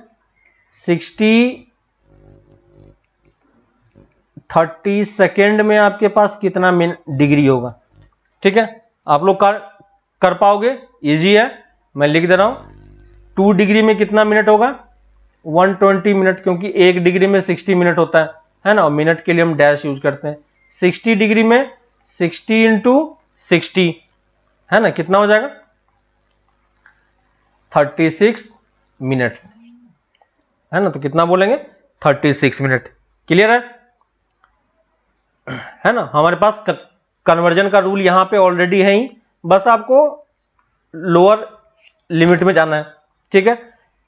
30 सेकेंड में आपके पास कितना डिग्री होगा, ठीक है। आप लोग कर पाओगे, इजी है, मैं लिख दे रहा हूं। 2 डिग्री में कितना मिनट होगा, 120 मिनट, क्योंकि 1 डिग्री में 60 मिनट होता है ना, और मिनट के लिए हम डैश यूज करते हैं। 60 डिग्री में 60 इंटू 60, है ना, कितना हो जाएगा, 36 मिनट्स, है ना। तो कितना बोलेंगे, 36 मिनट, क्लियर है ना। हमारे पास कन्वर्जन का रूल यहां पे ऑलरेडी है ही, बस आपको लोअर लिमिट में जाना है, ठीक है।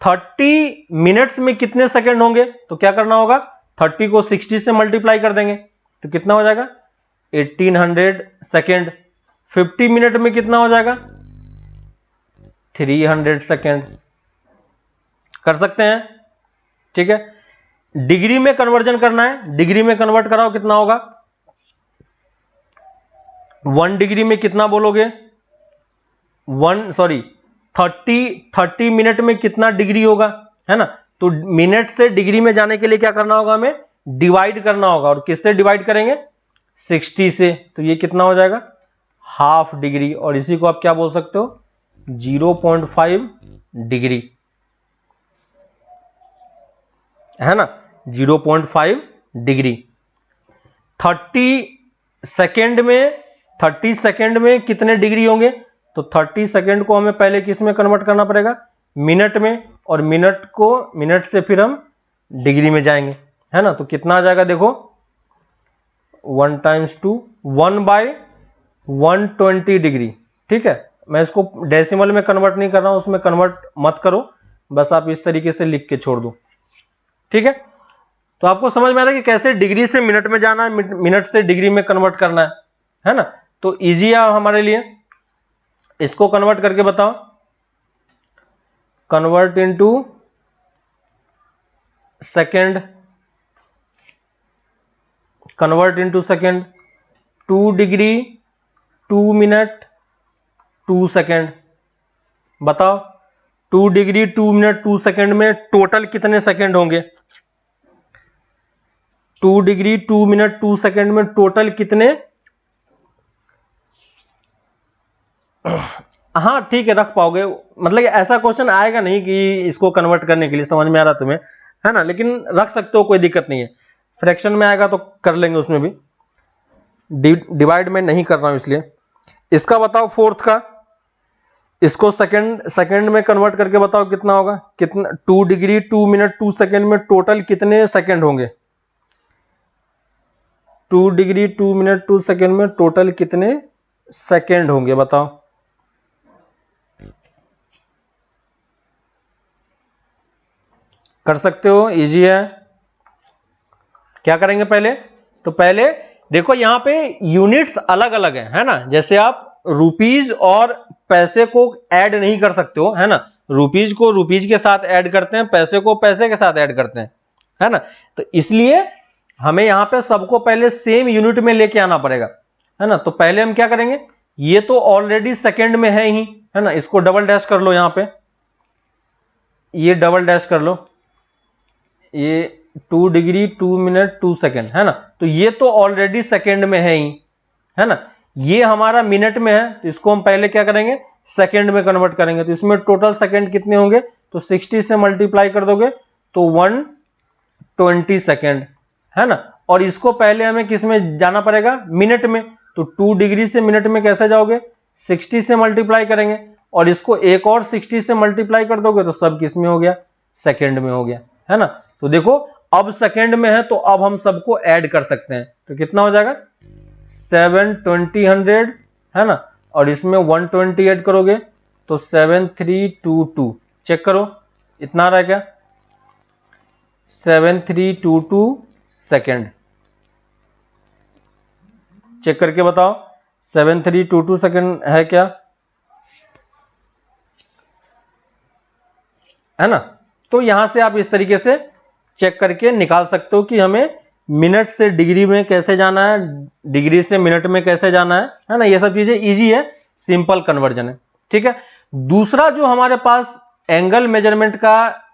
30 मिनट्स में कितने सेकंड होंगे, तो क्या करना होगा, 30 को 60 से मल्टीप्लाई कर देंगे तो कितना हो जाएगा, 1800 सेकंड। 50 मिनट में कितना हो जाएगा, 300 सेकंड, कर सकते हैं, ठीक है। डिग्री में कन्वर्जन करना है, डिग्री में कन्वर्ट कराओ, कितना होगा? 1 डिग्री में कितना बोलोगे? 30 मिनट में कितना डिग्री होगा, है ना। तो मिनट से डिग्री में जाने के लिए क्या करना होगा? हमें डिवाइड करना होगा। और किससे डिवाइड करेंगे? 60 से। तो ये कितना हो जाएगा? Half degree. और इसी को आप क्या बोल सकते हो? 0.5 डिग्री, है ना, 0.5 डिग्री। 30 सेकेंड में कितने डिग्री होंगे? तो 30 सेकेंड को हमें पहले किस में कन्वर्ट करना पड़ेगा? मिनट में। और मिनट से फिर हम डिग्री में जाएंगे, है ना। तो कितना आ जाएगा? देखो 1 × 2 1/120 डिग्री, ठीक है। मैं इसको डेसिमल में कन्वर्ट नहीं कर रहा हूं, उसमें कन्वर्ट मत करो, बस आप इस तरीके से लिख के छोड़ दो, ठीक है। तो आपको समझ में आ रहा है कि कैसे डिग्री से मिनट में जाना है, मिनट से डिग्री में कन्वर्ट करना है ना। तो इजी है हमारे लिए। इसको कन्वर्ट करके बताओ। Convert into second, convert into second. 2 degree 2 minute 2 second. बताओ 2 डिग्री 2 मिनट 2 सेकेंड में टोटल कितने सेकेंड होंगे? 2 डिग्री 2 मिनट 2 सेकेंड में टोटल कितने? हाँ ठीक है, रख पाओगे। मतलब ऐसा क्वेश्चन आएगा नहीं कि इसको कन्वर्ट करने के लिए, समझ में आ रहा तुम्हें, है ना। लेकिन रख सकते हो, कोई दिक्कत नहीं है। फ्रैक्शन में आएगा तो कर लेंगे, उसमें भी डिवाइड में नहीं कर रहा हूं इसलिए। इसका बताओ फोर्थ का, इसको सेकंड में कन्वर्ट करके बताओ कितना होगा? कितना? 2 डिग्री 2 मिनट 2 सेकेंड में टोटल कितने सेकेंड होंगे? 2 डिग्री 2 मिनट 2 सेकेंड में टोटल कितने सेकेंड होंगे? बताओ। कर सकते हो, इजी है। क्या करेंगे पहले? तो पहले देखो यहां पे यूनिट्स अलग अलग है ना। जैसे आप रुपीज और पैसे को ऐड नहीं कर सकते हो, है ना। रुपीज को रुपीज के साथ ऐड करते हैं, पैसे को पैसे के साथ ऐड करते हैं, है ना। तो इसलिए हमें यहां पे सबको पहले सेम यूनिट में लेके आना पड़ेगा, है ना। तो पहले हम क्या करेंगे? ये तो ऑलरेडी सेकंड में है ही, है ना। इसको डबल डैश कर लो, यहां पे ये डबल डैश कर लो, ये 2 डिग्री 2 मिनट 2 सेकेंड, है ना। तो ये तो ऑलरेडी सेकेंड में है ही, है ना। ये हमारा मिनट में है, तो इसको हम पहले क्या करेंगे? सेकेंड में कन्वर्ट करेंगे। तो इसमें टोटल सेकेंड कितने होंगे? तो 60 से मल्टीप्लाई कर दोगे तो 120 सेकेंड, है ना। और इसको पहले हमें किस में जाना पड़ेगा? मिनट में। तो 2 डिग्री से मिनट में कैसे जाओगे? 60 से मल्टीप्लाई करेंगे, और इसको एक और 60 से मल्टीप्लाई कर दोगे तो सब किस में हो गया? सेकेंड में हो गया, है ना। तो देखो अब सेकेंड में है, तो अब हम सबको ऐड कर सकते हैं। तो कितना हो जाएगा? 720 100, है ना। और इसमें 120 ऐड करोगे तो 7322। चेक करो इतना आ रहा है क्या? 7322 सेकेंड। चेक करके बताओ 7322 सेकेंड है क्या, है ना। तो यहां से आप इस तरीके से चेक करके निकाल सकते हो कि हमें मिनट से डिग्री में कैसे जाना है, डिग्री से मिनट में कैसे जाना है ना। ये सब चीजें इजी है, सिंपल कन्वर्जन है, ठीक है। दूसरा जो हमारे पास एंगल मेजरमेंट का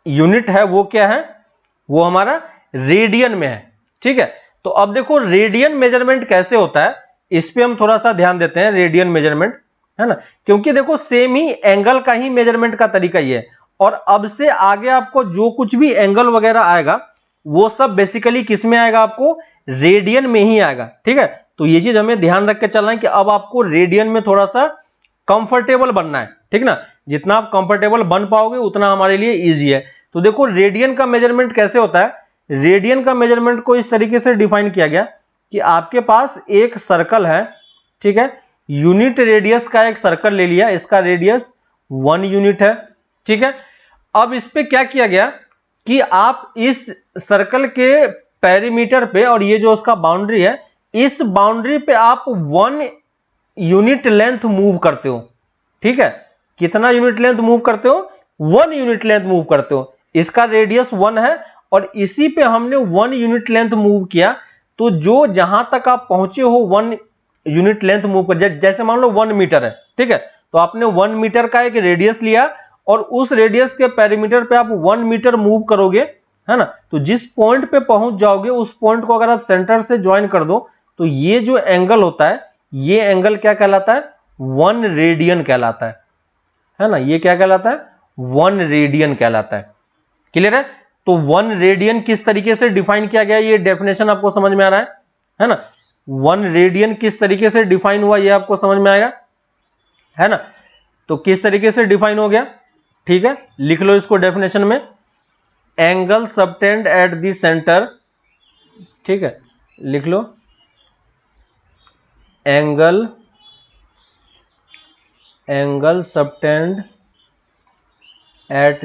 यूनिट है वो क्या है? वो हमारा रेडियन में है, ठीक है। तो अब देखो रेडियन मेजरमेंट कैसे होता है, इस पे हम थोड़ा सा ध्यान देते हैं। रेडियन मेजरमेंट, है ना, क्योंकि देखो सेम ही एंगल का ही मेजरमेंट का तरीका ही है। और अब से आगे आपको जो कुछ भी एंगल वगैरह आएगा वो सब बेसिकली किस में आएगा? आपको रेडियन में ही आएगा, ठीक है। तो ये चीज हमें ध्यान रख के चलना है कि अब आपको रेडियन में थोड़ा सा कंफर्टेबल बनना है, ठीक ना। जितना आप कंफर्टेबल बन पाओगे उतना हमारे लिए इजी है। तो देखो रेडियन का मेजरमेंट कैसे होता है? रेडियन का मेजरमेंट को इस तरीके से डिफाइन किया गया कि आपके पास एक सर्कल है, ठीक है। यूनिट रेडियस का एक सर्कल ले लिया, इसका रेडियस 1 यूनिट है, ठीक है। अब इस पे क्या किया गया कि आप इस सर्कल के पेरीमीटर पे, और ये जो उसका बाउंड्री है, इस बाउंड्री पे आप 1 यूनिट लेंथ मूव करते हो, ठीक है। कितना यूनिट लेंथ मूव करते हो? 1 यूनिट लेंथ मूव करते हो, इसका रेडियस 1 है और इसी पे हमने 1 यूनिट लेंथ मूव किया, तो जो जहां तक आप पहुंचे हो 1 यूनिट लेंथ मूव कर, जैसे मान लो 1 मीटर है, ठीक है, तो आपने 1 मीटर का एक रेडियस लिया और उस रेडियस के पेरीमीटर पे आप 1 मीटर मूव करोगे, है ना, तो जिस पॉइंट पे पहुंच जाओगे उस पॉइंट को अगर आप सेंटर से ज्वाइन कर दो तो ये जो एंगल होता है, ये एंगल क्या कहलाता है, 1 रेडियन कहलाता है ना, ये क्या कहलाता है, 1 रेडियन कहलाता है। क्लियर है? तो 1 रेडियन किस तरीके से डिफाइन किया गया, ये डेफिनेशन आपको समझ में आ रहा है ना, 1 रेडियन किस तरीके से डिफाइन हुआ ये आपको समझ में आएगा, है ना, तो किस तरीके से डिफाइन हो गया, ठीक है, लिख लो इसको डेफिनेशन में, angle subtend at the centre, ठीक है, लिख लो angle subtend at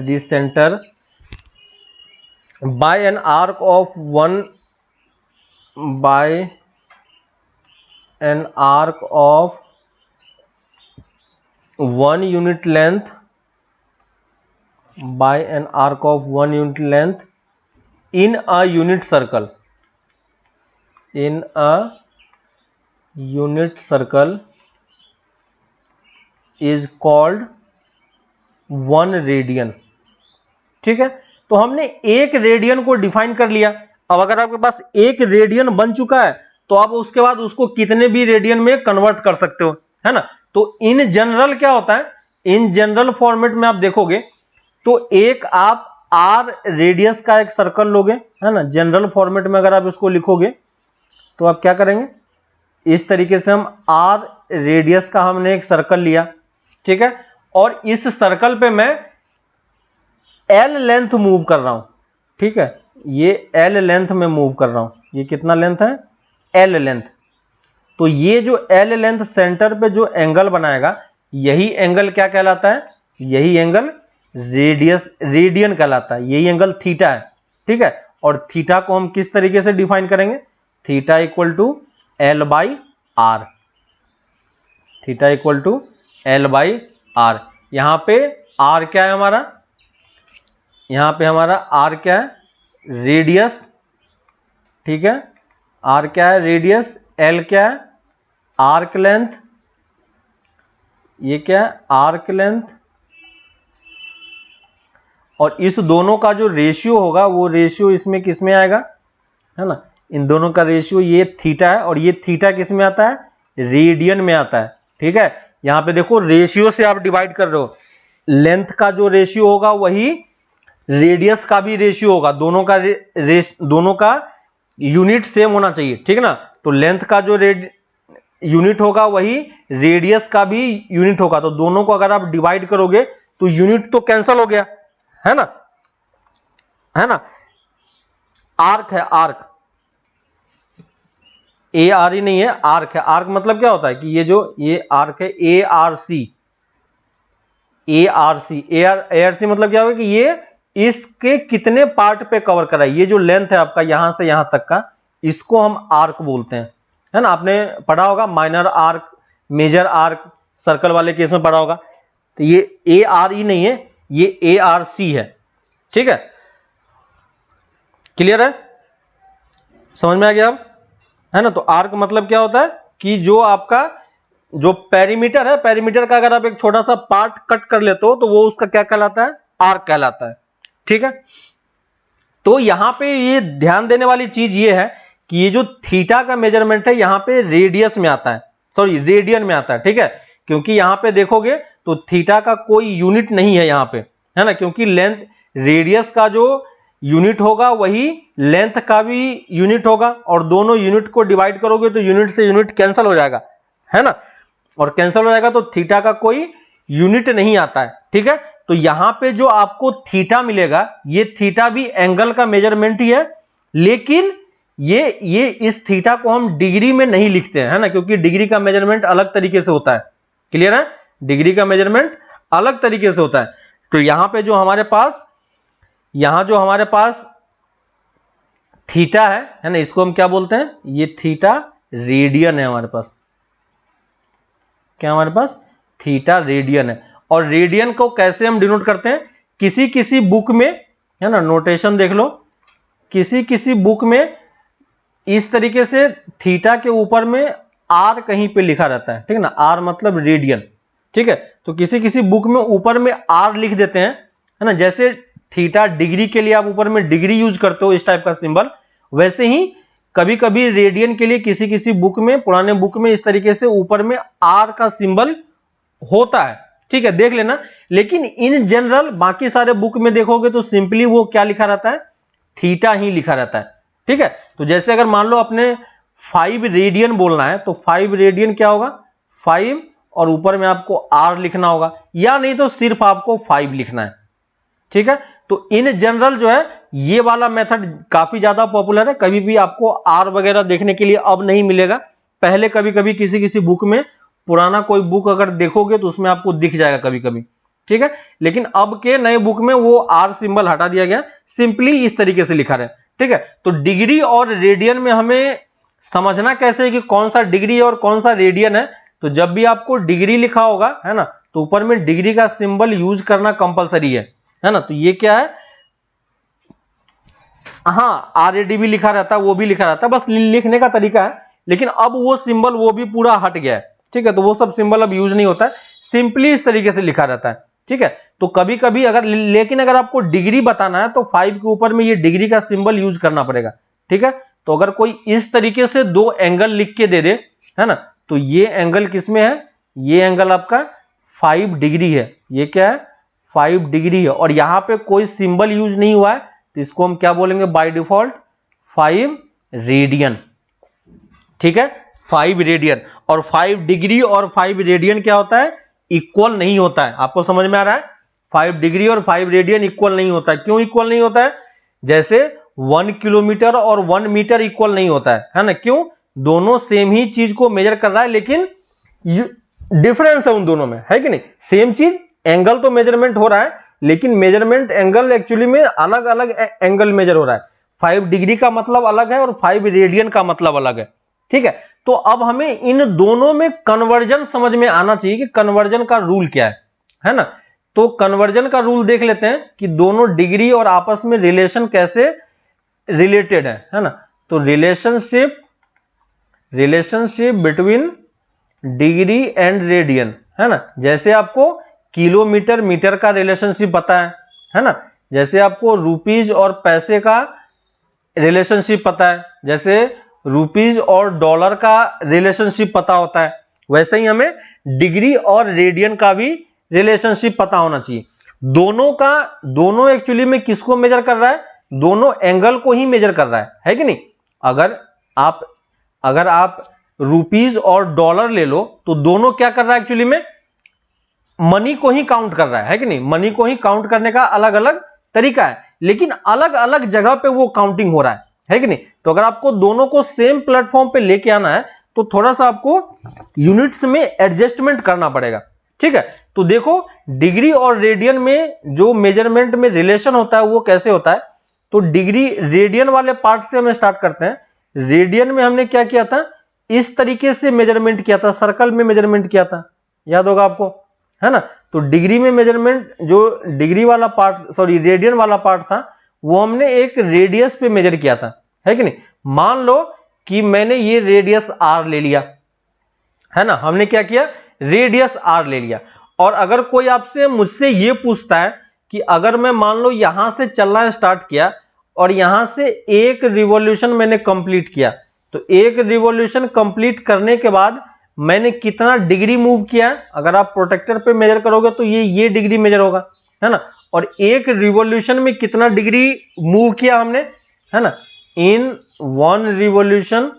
the centre by an arc of 1 unit length in a unit circle is called 1 radian. ठीक है, तो हमने 1 रेडियन को डिफाइन कर लिया। अब अगर आपके पास 1 रेडियन बन चुका है तो आप उसके बाद उसको कितने भी रेडियन में कन्वर्ट कर सकते हो, है ना। तो इन जनरल क्या होता है, इन जनरल फॉर्मेट में आप देखोगे तो एक आप आर रेडियस का एक सर्कल लोगे, है ना, जनरल फॉर्मेट में अगर आप इसको लिखोगे तो आप क्या करेंगे, इस तरीके से हम आर रेडियस का हमने एक सर्कल लिया, ठीक है, और इस सर्कल पे मैं एल लेंथ मूव कर रहा हूं, ठीक है, ये एल लेंथ में मूव कर रहा हूं, ये कितना लेंथ है, एल लेंथ। तो ये जो एल लेंथ सेंटर पे जो एंगल बनाएगा यही एंगल क्या कहलाता है, यही एंगल रेडियन कहलाता है, यही एंगल थीटा है, ठीक है। और थीटा को हम किस तरीके से डिफाइन करेंगे, theta equal to L by R, theta equal to L by R. यहां पे आर क्या है हमारा, यहां पे हमारा आर क्या है, रेडियस, ठीक है, आर क्या है, रेडियस, एल क्या है, आर्क लेंथ, ये क्या है, आर्क लेंथ, और इस दोनों का जो रेशियो होगा वो रेशियो इसमें किस में आएगा, है ना, इन दोनों का रेशियो ये थीटा है, और ये थीटा किस में आता है, रेडियन में आता है, ठीक है। यहां पे देखो रेशियो से आप डिवाइड कर रहे हो, लेंथ का जो रेशियो होगा वही रेडियस का भी रेशियो होगा, दोनों का यूनिट सेम होना चाहिए, ठीक है ना। तो लेंथ का जो यूनिट होगा वही रेडियस का भी यूनिट होगा, तो दोनों को अगर आप डिवाइड करोगे तो यूनिट तो कैंसिल हो गया, है ना, है ना। आर्क है, आर्क, ए आर ही नहीं है, आर्क है। आर्क मतलब क्या होता है कि ये आर्क है, A R C, A R C मतलब क्या होगा कि ये इसके कितने पार्ट पे कवर करा है, ये जो लेंथ है आपका यहां से यहां तक का, इसको हम आर्क बोलते हैं, है ना। आपने पढ़ा होगा minor arc, major arc, circle वाले केस में पढ़ा होगा। तो ये ए आर ई नहीं है, ये ए आर सी है, ठीक है, क्लियर है, समझ में आ गया अब, है ना। तो आर्क मतलब क्या होता है कि जो आपका जो पेरीमीटर है, पेरीमीटर का अगर आप एक छोटा सा पार्ट कट कर लेते हो तो वो उसका क्या कहलाता है, आर्क कहलाता है, ठीक है। तो यहां पे ये ध्यान देने वाली चीज ये है कि ये जो थीटा का मेजरमेंट है यहां पे रेडियस में आता है, सॉरी रेडियन में आता है, ठीक है, क्योंकि यहां पे देखोगे तो थीटा का कोई यूनिट नहीं है यहां पे, है ना, क्योंकि लेंथ, रेडियस का जो यूनिट होगा वही लेंथ का भी यूनिट होगा, और दोनों यूनिट को डिवाइड करोगे तो यूनिट से यूनिट कैंसिल हो जाएगा, है ना, और कैंसिल हो जाएगा तो थीटा का कोई यूनिट नहीं आता है, ठीक है। तो यहां पे जो आपको थीटा मिलेगा ये थीटा भी एंगल का मेजरमेंट ही है, लेकिन ये इस थीटा को हम डिग्री में नहीं लिखते हैं, है ना, क्योंकि डिग्री का मेजरमेंट अलग तरीके से होता है, क्लियर है, डिग्री का मेजरमेंट अलग तरीके से होता है। तो यहां पे जो हमारे पास थीटा है ना, इसको हम क्या बोलते हैं, ये थीटा रेडियन है हमारे पास, क्या हमारे पास थीटा रेडियन है। और रेडियन को कैसे हम डिनोट करते हैं, किसी किसी बुक में, है ना, नोटेशन देख लो, किसी किसी बुक में इस तरीके से थीटा के ऊपर में आर कहीं पे लिखा रहता है, ठीक है ना, आर मतलब रेडियन, ठीक है। तो किसी किसी बुक में ऊपर में आर लिख देते हैं, है ना, जैसे थीटा डिग्री के लिए आप ऊपर में डिग्री यूज करते हो इस टाइप का सिंबल, वैसे ही कभी कभी रेडियन के लिए किसी किसी बुक में, पुराने बुक में इस तरीके से ऊपर में आर का सिंबल होता है, ठीक है, देख लेना। लेकिन इन जनरल बाकी सारे बुक में देखोगे तो सिंपली वो क्या लिखा रहता है, थीटा ही लिखा रहता है, ठीक है। तो जैसे अगर मान लो अपने 5 रेडियन बोलना है तो 5 रेडियन क्या होगा, 5 और ऊपर में आपको आर लिखना होगा, या नहीं तो सिर्फ आपको 5 लिखना है, ठीक है। तो इन जनरल जो है ये वाला मेथड काफी ज्यादा पॉपुलर है, कभी भी आपको आर वगैरह देखने के लिए अब नहीं मिलेगा, पहले कभी कभी किसी किसी बुक में, पुराना कोई बुक अगर देखोगे तो उसमें आपको दिख जाएगा कभी कभी, ठीक है। लेकिन अब के नए बुक में वो आर सिंबल हटा दिया गया, सिंपली इस तरीके से लिखा रहे, ठीक है। तो डिग्री और रेडियन में हमें समझना कैसे है कि कौन सा डिग्री और कौन सा रेडियन है। तो जब भी आपको डिग्री लिखा होगा, है ना, तो ऊपर में डिग्री का सिंबल यूज करना कंपलसरी है ना। तो ये क्या है, हाँ RAD भी लिखा रहता है, वो भी लिखा रहता है, बस लिखने का तरीका है। लेकिन अब वो सिंबल वो भी पूरा हट गया है, ठीक है। तो वो सब सिंबल अब यूज नहीं होता है, सिंपली इस तरीके से लिखा रहता है, ठीक है। तो कभी कभी अगर, लेकिन अगर आपको डिग्री बताना है तो 5 के ऊपर में ये डिग्री का सिंबल यूज करना पड़ेगा, ठीक है। तो अगर कोई इस तरीके से 2 एंगल लिख के दे दे, है ना, तो ये एंगल किसमें है, ये एंगल आपका 5 डिग्री है, ये क्या है 5 डिग्री है, और यहां पे कोई सिंबल यूज नहीं हुआ है, तो इसको हम क्या बोलेंगे बाय डिफॉल्ट 5 रेडियन, ठीक है, 5 रेडियन। और 5 डिग्री और 5 रेडियन क्या होता है, इक्वल नहीं होता है। आपको समझ में आ रहा है, 5 डिग्री और 5 रेडियन इक्वल नहीं होता है। क्यों इक्वल नहीं होता है, जैसे 1 किलोमीटर और 1 मीटर इक्वल नहीं होता है ना। क्यों, दोनों सेम ही चीज को मेजर कर रहा है, लेकिन डिफरेंस है उन दोनों में, है कि नहीं। सेम चीज, एंगल तो मेजरमेंट हो रहा है, लेकिन मेजरमेंट एंगल एक्चुअली में अलग अलग एंगल मेजर हो रहा है। 5 डिग्री का मतलब अलग है और 5 रेडियन का मतलब अलग है, ठीक है। तो अब हमें इन दोनों में कन्वर्जन समझ में आना चाहिए कि कन्वर्जन का रूल क्या है ना। तो कन्वर्जन का रूल देख लेते हैं कि दोनों डिग्री और आपस में रिलेशन कैसे रिलेटेड है ना। तो relationship between degree and radian, है ना। जैसे आपको किलोमीटर मीटर का रिलेशनशिप पता है ना, जैसे आपको रुपीज और पैसे का रिलेशनशिप पता है, जैसे रुपीज और डॉलर का रिलेशनशिप पता होता है, वैसे ही हमें डिग्री और रेडियन का भी रिलेशनशिप पता होना चाहिए। दोनों एक्चुअली में किसको मेजर कर रहा है, दोनों एंगल को ही मेजर कर रहा है कि नहीं। अगर आप रुपीज और डॉलर ले लो तो दोनों क्या कर रहा है, एक्चुअली में मनी को ही काउंट कर रहा है कि नहीं। मनी को ही काउंट करने का अलग अलग तरीका है, लेकिन अलग अलग जगह पे वो काउंटिंग हो रहा है कि नहीं। तो अगर आपको दोनों को सेम प्लेटफॉर्म पे लेके आना है तो थोड़ा सा आपको यूनिट्स में एडजस्टमेंट करना पड़ेगा, ठीक है। तो देखो डिग्री और रेडियन में जो मेजरमेंट में रिलेशन होता है वो कैसे होता है। तो डिग्री रेडियन वाले पार्ट से हमें स्टार्ट करते हैं। रेडियन में हमने क्या किया था, इस तरीके से मेजरमेंट किया था, सर्कल में मेजरमेंट किया था, याद होगा आपको, है ना। तो डिग्री में मेजरमेंट, जो डिग्री वाला पार्ट, सॉरी रेडियन वाला पार्ट था, वो हमने एक रेडियस पे मेजर किया था, है कि नहीं। मान लो कि मैंने ये रेडियस r ले लिया, है ना, हमने क्या किया, रेडियस r ले लिया। और अगर कोई आपसे मुझसे ये पूछता है कि अगर मैं मान लो यहां से चलना स्टार्ट किया और यहां से एक रिवॉल्यूशन मैंने कंप्लीट किया, तो एक रिवॉल्यूशन कंप्लीट करने के बाद मैंने कितना डिग्री मूव किया, अगर आप प्रोटेक्टर पे मेजर करोगे तो ये डिग्री मेजर होगा, है ना। और एक रिवॉल्यूशन में कितना डिग्री मूव किया हमने, है ना। इन वन रिवॉल्यूशन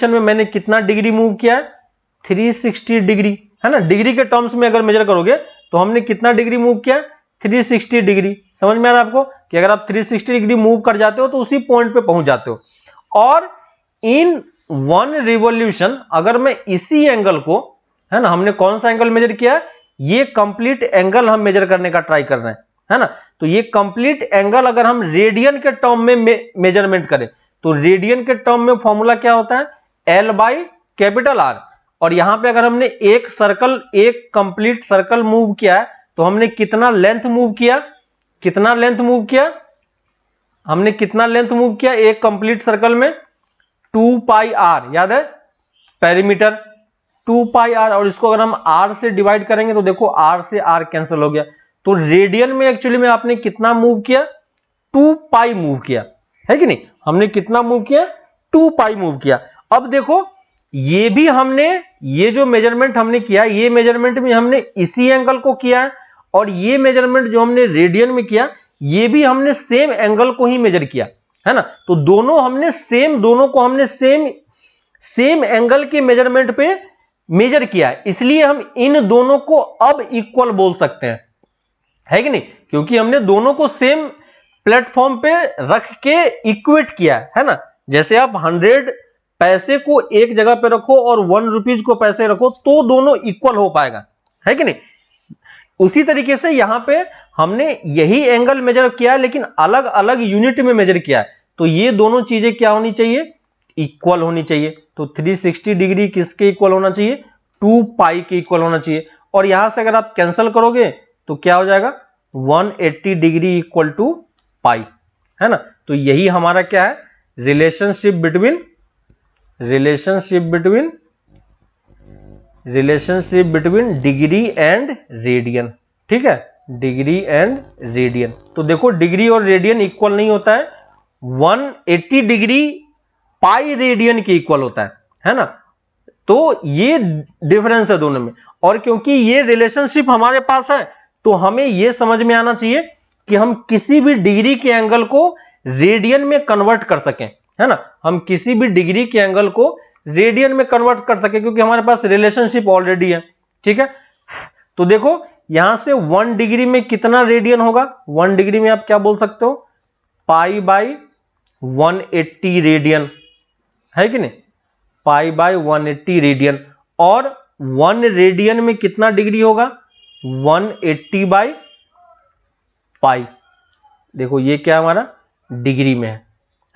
में मैंने कितना डिग्री मूव किया, 360 डिग्री, है ना। डिग्री के टर्म्स में अगर मेजर करोगे तो हमने कितना डिग्री मूव किया, 360 डिग्री। समझ में आ रहा है आपको कि अगर आप 360 डिग्री मूव कर जाते हो तो उसी पॉइंट पे पहुंच जाते हो। और इन वन रिवॉल्यूशन अगर मैं इसी एंगल को, है ना, हमने कौन सा एंगल मेजर किया, ये कंप्लीट एंगल हम मेजर करने का ट्राई कर रहे हैं, है ना। तो ये कंप्लीट एंगल अगर हम रेडियन के टर्म में मेजरमेंट करें तो रेडियन के टर्म में फॉर्मूला क्या होता है, L बाई कैपिटल R। और यहां पे अगर हमने एक कंप्लीट सर्कल मूव किया है तो हमने कितना लेंथ मूव किया, हमने कितना लेंथ मूव किया एक कंप्लीट सर्कल में, 2 पाई आर, याद है पेरीमीटर 2 पाई आर, और इसको अगर हम आर से डिवाइड करेंगे तो देखो आर से आर कैंसिल हो गया, तो रेडियन में एक्चुअली में आपने कितना मूव किया, 2 पाई मूव किया, है कि नहीं, हमने कितना मूव किया, 2 पाई मूव किया। अब देखो ये भी हमने, ये जो मेजरमेंट हमने किया, ये मेजरमेंट भी हमने इसी एंगल को किया है, और ये मेजरमेंट जो हमने रेडियन में किया ये भी हमने सेम एंगल को ही मेजर किया, है ना, तो दोनों को हमने सेम एंगल के मेजरमेंट पे मेजर किया है, इसलिए हम इन दोनों को अब इक्वल बोल सकते हैं, है कि नहीं, क्योंकि हमने दोनों को सेम प्लेटफॉर्म पे रख के इक्वेट किया है ना। जैसे आप 100 पैसे को एक जगह पे रखो और 1 रुपीज को पैसे रखो तो दोनों इक्वल हो पाएगा, है कि नहीं। उसी तरीके से यहां पे हमने यही एंगल मेजर किया लेकिन अलग अलग यूनिट में मेजर किया है, तो ये दोनों चीजें क्या होनी चाहिए, इक्वल होनी चाहिए। तो 360 डिग्री किसके इक्वल होना चाहिए, 2 पाई के इक्वल होना चाहिए, और यहां से अगर आप कैंसिल करोगे तो क्या हो जाएगा, 180 डिग्री इक्वल टू पाई, है ना। तो यही हमारा क्या है, relationship between degree and radian, ठीक है, डिग्री एंड रेडियन। तो देखो डिग्री और रेडियन इक्वल नहीं होता है, 180 डिग्री पाई रेडियन के इक्वल होता है ना। तो ये डिफरेंस है दोनों में, और क्योंकि ये रिलेशनशिप हमारे पास है तो हमें ये समझ में आना चाहिए कि हम किसी भी डिग्री के एंगल को रेडियन में कन्वर्ट कर सकें, है ना, हम किसी भी डिग्री के एंगल को रेडियन में कन्वर्ट कर सकें क्योंकि हमारे पास रिलेशनशिप ऑलरेडी है, ठीक है। तो देखो यहां से 1 डिग्री में कितना रेडियन होगा, 1 डिग्री में आप क्या बोल सकते हो, पाई बाई 180 रेडियन, है कि नहीं, पाई बाई 180 रेडियन, और 1 रेडियन में कितना डिग्री होगा, 180 बाई पाई, देखो ये क्या हमारा डिग्री में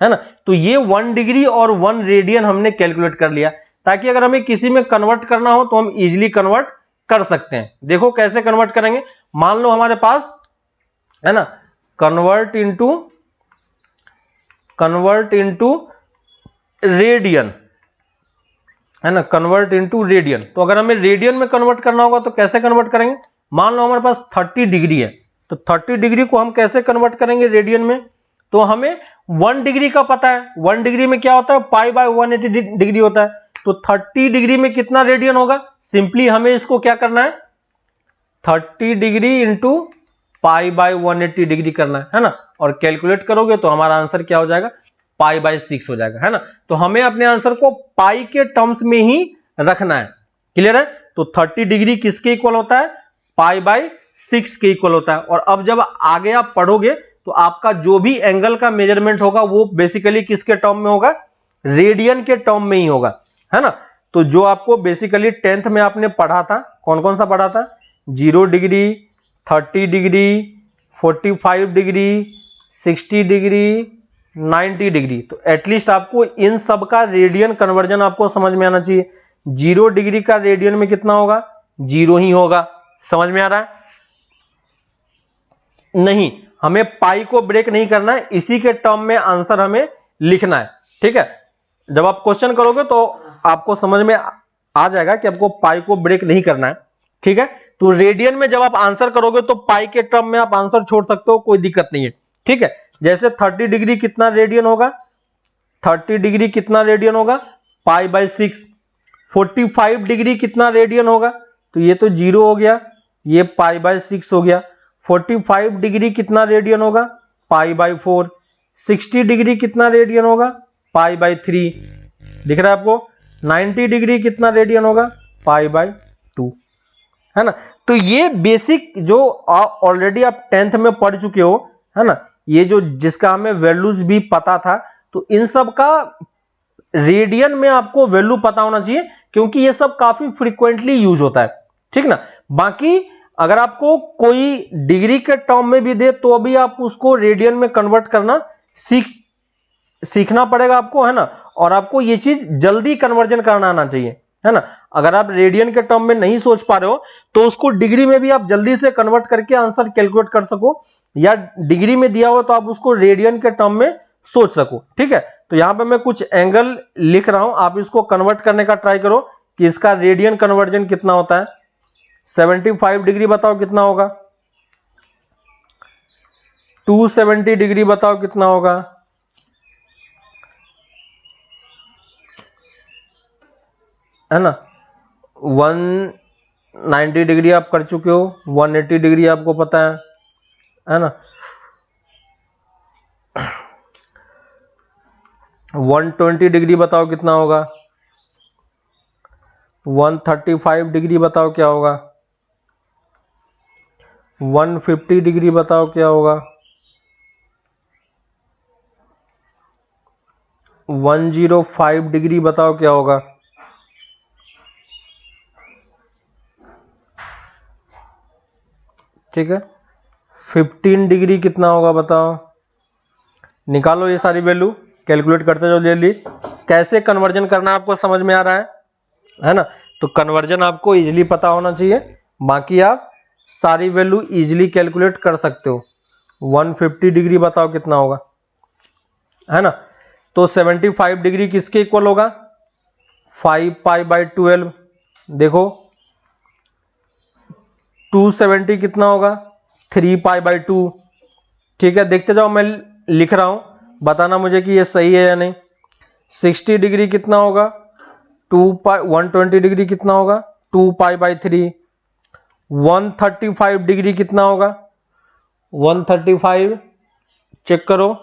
है ना। तो ये 1 डिग्री और 1 रेडियन हमने कैलकुलेट कर लिया, ताकि अगर हमें किसी में कन्वर्ट करना हो तो हम इजीली कन्वर्ट कर सकते हैं। देखो कैसे कन्वर्ट करेंगे, मान लो हमारे पास है ना, कन्वर्ट इनटू रेडियन, है ना, कन्वर्ट इनटू रेडियन। तो अगर हमें रेडियन में कन्वर्ट करना होगा तो कैसे कन्वर्ट करेंगे, मान लो हमारे पास 30 डिग्री है, तो 30 डिग्री को हम कैसे कन्वर्ट करेंगे रेडियन में, तो हमें 1 डिग्री का पता है, 1 डिग्री में क्या होता है, पाई बाय 180 डिग्री होता है, तो 30 डिग्री में कितना रेडियन होगा, सिंपली हमें इसको क्या करना है, 30 degree into pi by 180 degree करना है ना, और कैलकुलेट करोगे तो हमारा आंसर क्या हो जाएगा, पाई बाय 6 हो जाएगा, है ना। तो हमें अपने आंसर को पाई के टर्म्स में ही रखना है, क्लियर है। तो 30 डिग्री किसके इक्वल होता है, पाई बाय 6 के इक्वल होता है। और अब जब आगे आप पढ़ोगे तो आपका जो भी एंगल का मेजरमेंट होगा वो बेसिकली किसके टर्म में होगा, रेडियन के टर्म में ही होगा, है ना। तो जो आपको बेसिकली 10th में आपने पढ़ा था, कौन कौन सा पढ़ा था, 0 degree, 30 degree, 45 degree, 60 degree, 90 degree, तो एटलीस्ट आपको इन सब का रेडियन कन्वर्जन आपको समझ में आना चाहिए। 0 डिग्री का रेडियन में कितना होगा, 0 ही होगा, समझ में आ रहा है, नहीं, हमें पाई को ब्रेक नहीं करना है, इसी के टर्म में आंसर हमें लिखना है, ठीक है। जब आप क्वेश्चन करोगे तो आपको समझ में आ जाएगा कि आपको पाई को ब्रेक नहीं करना है, ठीक है। तो रेडियन में जब आप आंसर करोगे तो पाई के टर्म में आप आंसर छोड़ सकते हो, कोई दिक्कत नहीं है, ठीक है। जैसे 30 डिग्री कितना रेडियन होगा, 30 डिग्री कितना रेडियन होगा, पाई बाय 6। 45 डिग्री कितना रेडियन होगा, तो ये तो 0 हो गया, ये पाई बाय 6 हो गया। 45 डिग्री कितना रेडियन होगा, पाई बाय 4। 60 डिग्री कितना रेडियन होगा, पाई बाय 3, दिख रहा है आपको। 90 डिग्री कितना रेडियन होगा, पाई बाय 2, है ना। तो ये बेसिक जो ऑलरेडी आप 10th में पढ़ चुके हो, है ना, ये जो जिसका हमें वैल्यूज भी पता था, तो इन सब का रेडियन में आपको वैल्यू पता होना चाहिए क्योंकि ये सब काफी फ्रीक्वेंटली यूज होता है, ठीक ना। बाकी अगर आपको कोई डिग्री के टर्म में भी दे तो अभी आप उसको रेडियन में कन्वर्ट करना सीखना पड़ेगा आपको, है ना। और आपको ये चीज जल्दी कन्वर्जन करना आना चाहिए, है ना। अगर आप रेडियन के टर्म में नहीं सोच पा रहे हो तो उसको डिग्री में भी आप जल्दी से कन्वर्ट करके आंसर कैलकुलेट कर सको, या डिग्री में दिया हो तो आप उसको रेडियन के टर्म में सोच सको। ठीक है, तो यहां पे मैं कुछ एंगल लिख रहा हूं, आप इसको कन्वर्ट करने का ट्राई करो कि इसका रेडियन कन्वर्जन कितना होता है। 75 डिग्री बताओ कितना होगा, 270 डिग्री बताओ कितना होगा, है ना, 190 डिग्री आप कर चुके हो, 180 डिग्री आपको पता है ना, 120 डिग्री बताओ कितना होगा, 135 डिग्री बताओ क्या होगा, 150 डिग्री बताओ क्या होगा, 105 डिग्री बताओ क्या होगा, ठीक है, 15 डिग्री कितना होगा बताओ। निकालो ये सारी वैल्यू, कैलकुलेट करते जाओ जल्दी। कैसे कन्वर्जन करना आपको समझ में आ रहा है ना, तो कन्वर्जन आपको इजीली पता होना चाहिए, बाकी आप सारी वैल्यू इजीली कैलकुलेट कर सकते हो। 150 डिग्री बताओ कितना होगा, है ना, तो 75 डिग्री किसके इक्वल होगा, 5 पाई बाई 12। देखो 270 कितना होगा, 3 पाई बाई 2। ठीक है, देखते जाओ, मैं लिख रहा हूं, बताना मुझे कि ये सही है या नहीं। 60 डिग्री कितना होगा, 2 पाई, 120 डिग्री कितना होगा, 2 पाई बाई 3। 135 डिग्री कितना होगा, 135 चेक करो,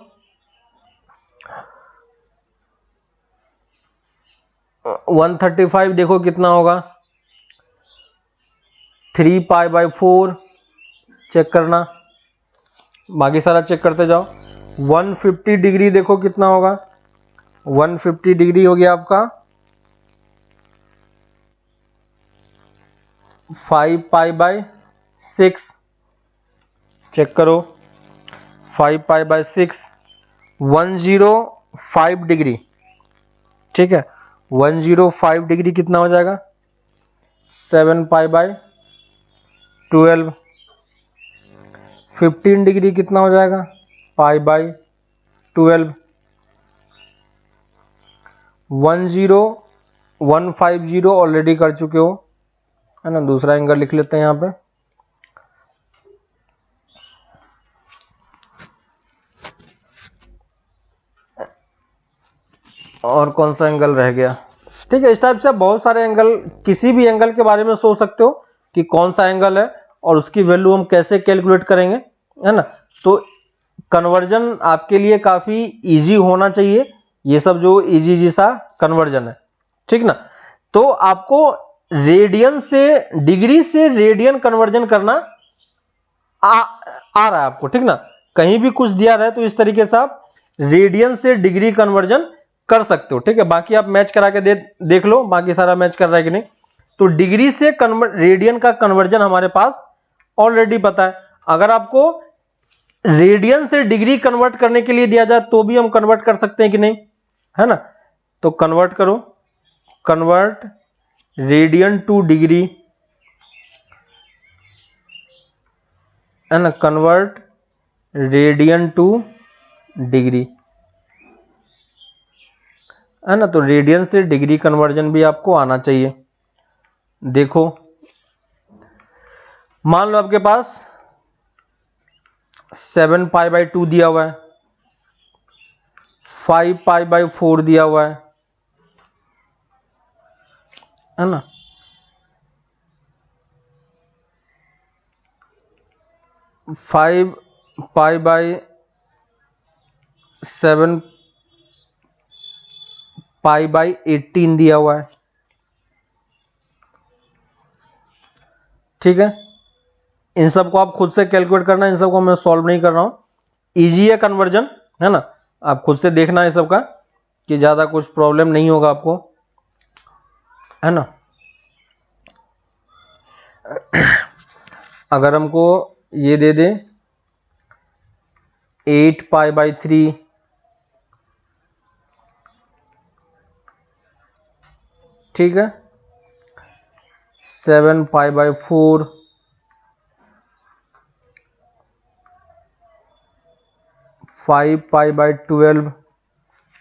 135 देखो कितना होगा, 3 पाई बाई 4। चेक करना, बाकी सारा चेक करते जाओ। 150 डिग्री देखो कितना होगा, 150 डिग्री हो गया आपका 5 पाई बाई 6। चेक करो, 5 पाई बाई 6, 105 डिग्री। ठीक है, 105 डिग्री कितना हो जाएगा, 7 पाई बाई 12। 15 डिग्री कितना हो जाएगा, पाई बाई 12। 10150 ऑलरेडी कर चुके हो, है ना, दूसरा एंगल लिख लेते हैं यहां पे। और कौन सा एंगल रह गया, ठीक है, इस टाइप से बहुत सारे एंगल, किसी भी एंगल के बारे में सोच सकते हो कि कौन सा एंगल है और उसकी वैल्यू हम कैसे कैलकुलेट करेंगे, है ना। तो कन्वर्जन आपके लिए काफी इजी होना चाहिए, ये सब जो इजी सा कन्वर्जन है, ठीक ना। तो आपको रेडियन से, डिग्री से रेडियन कन्वर्जन करना आ रहा है आपको, ठीक ना। कहीं भी कुछ दिया रहा है तो इस तरीके से आप रेडियन से डिग्री कन्वर्जन कर सकते हो, ठीक है। बाकी आप मैच करा के देख लो, बाकी सारा मैच कर रहा है कि नहीं। तो डिग्री से रेडियन का कन्वर्जन हमारे पास ऑलरेडी पता है। अगर आपको रेडियन से डिग्री कन्वर्ट करने के लिए दिया जाए तो भी हम कन्वर्ट कर सकते हैं कि नहीं, है ना। तो कन्वर्ट करो, कन्वर्ट रेडियन टू डिग्री, है ना, कन्वर्ट रेडियन टू डिग्री, है ना। तो रेडियन से डिग्री कन्वर्जन भी आपको आना चाहिए। देखो मान लो आपके पास 7 पाई बाई 2 दिया हुआ है, 5 पाई बाई 4 दिया हुआ है ना, 5 पाई बाई 7 पाई बाई 18 दिया हुआ है, ठीक है। इन सब को आप खुद से कैलकुलेट करना, इन सब को मैं सॉल्व नहीं कर रहा हूं, इजी है कन्वर्जन, है ना। आप खुद से देखना है सब का कि ज्यादा कुछ प्रॉब्लम नहीं होगा आपको, है ना। अगर हमको ये दे दे 8 पाई बाई 3, ठीक है, 7 पाई बाई 4, 5 पाई बाई 12।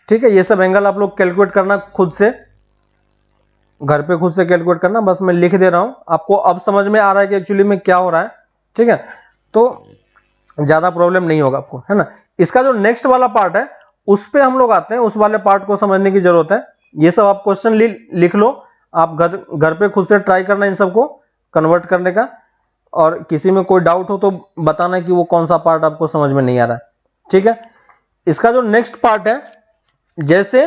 ठीक है, ये सब एंगल आप लोग कैलकुलेट करना खुद से, घर पे खुद से कैलकुलेट करना। बस मैं लिख दे रहा हूं, आपको अब समझ में आ रहा है कि एक्चुअली में क्या हो रहा है। ठीक है, तो ज्यादा प्रॉब्लम नहीं होगा आपको, है ना। इसका जो नेक्स्ट वाला पार्ट है उस पे हम लोग आते हैं, उस वाले पार्ट को समझने की जरूरत है। ये सब आप क्वेश्चन लिख लो, आप घर पे खुद से ट्राई करना इन सबको कन्वर्ट करने का, और किसी में कोई डाउट हो तो बताना कि वो कौन सा पार्ट आपको समझ में नहीं आ रहा है। ठीक है, इसका जो नेक्स्ट पार्ट है, जैसे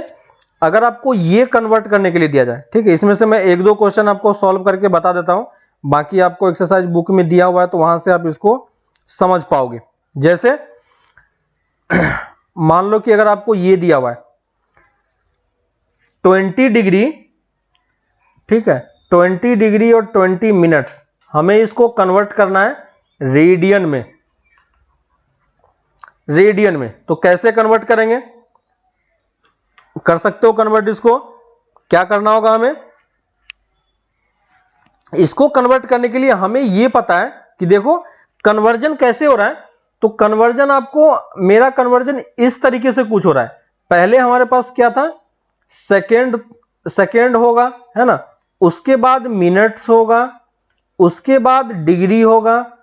अगर आपको ये कन्वर्ट करने के लिए दिया जाए, ठीक है, इसमें से मैं एक दो क्वेश्चन आपको सॉल्व करके बता देता हूं, बाकी आपको एक्सरसाइज बुक में दिया हुआ है तो वहां से आप इसको समझ पाओगे। जैसे मान लो कि अगर आपको ये दिया हुआ है 20 डिग्री, ठीक है, 20 डिग्री और 20 मिनट्स, हमें इसको कन्वर्ट करना है रेडियन में। रेडियन में तो कैसे कन्वर्ट करेंगे, कर सकते हो कन्वर्ट इसको। क्या करना होगा हमें, इसको कन्वर्ट करने के लिए हमें यह पता है कि देखो कन्वर्जन कैसे हो रहा है। तो कन्वर्जन आपको, मेरा कन्वर्जन इस तरीके से कुछ हो रहा है। पहले हमारे पास क्या था, सेकेंड होगा, है ना, उसके बाद मिनट्स होगा, उसके बाद डिग्री होगा,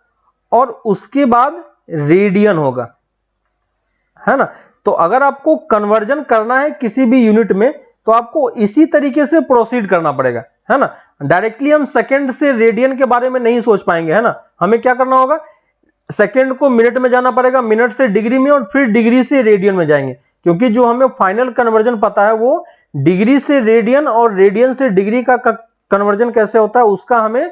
और उसके बाद रेडियन होगा, है ना। तो अगर आपको कन्वर्जन करना है किसी भी यूनिट में तो आपको इसी तरीके से प्रोसीड करना पड़ेगा, है ना। डायरेक्टली हम सेकंड से रेडियन के बारे में नहीं सोच पाएंगे, है ना। हमें क्या करना होगा, सेकंड को मिनट में जाना पड़ेगा, मिनट से डिग्री में, और फिर डिग्री से रेडियन में जाएंगे, क्योंकि जो हमें फाइनल कन्वर्जन पता है वो डिग्री से रेडियन और रेडियन से डिग्री का कन्वर्जन कैसे होता है उसका हमें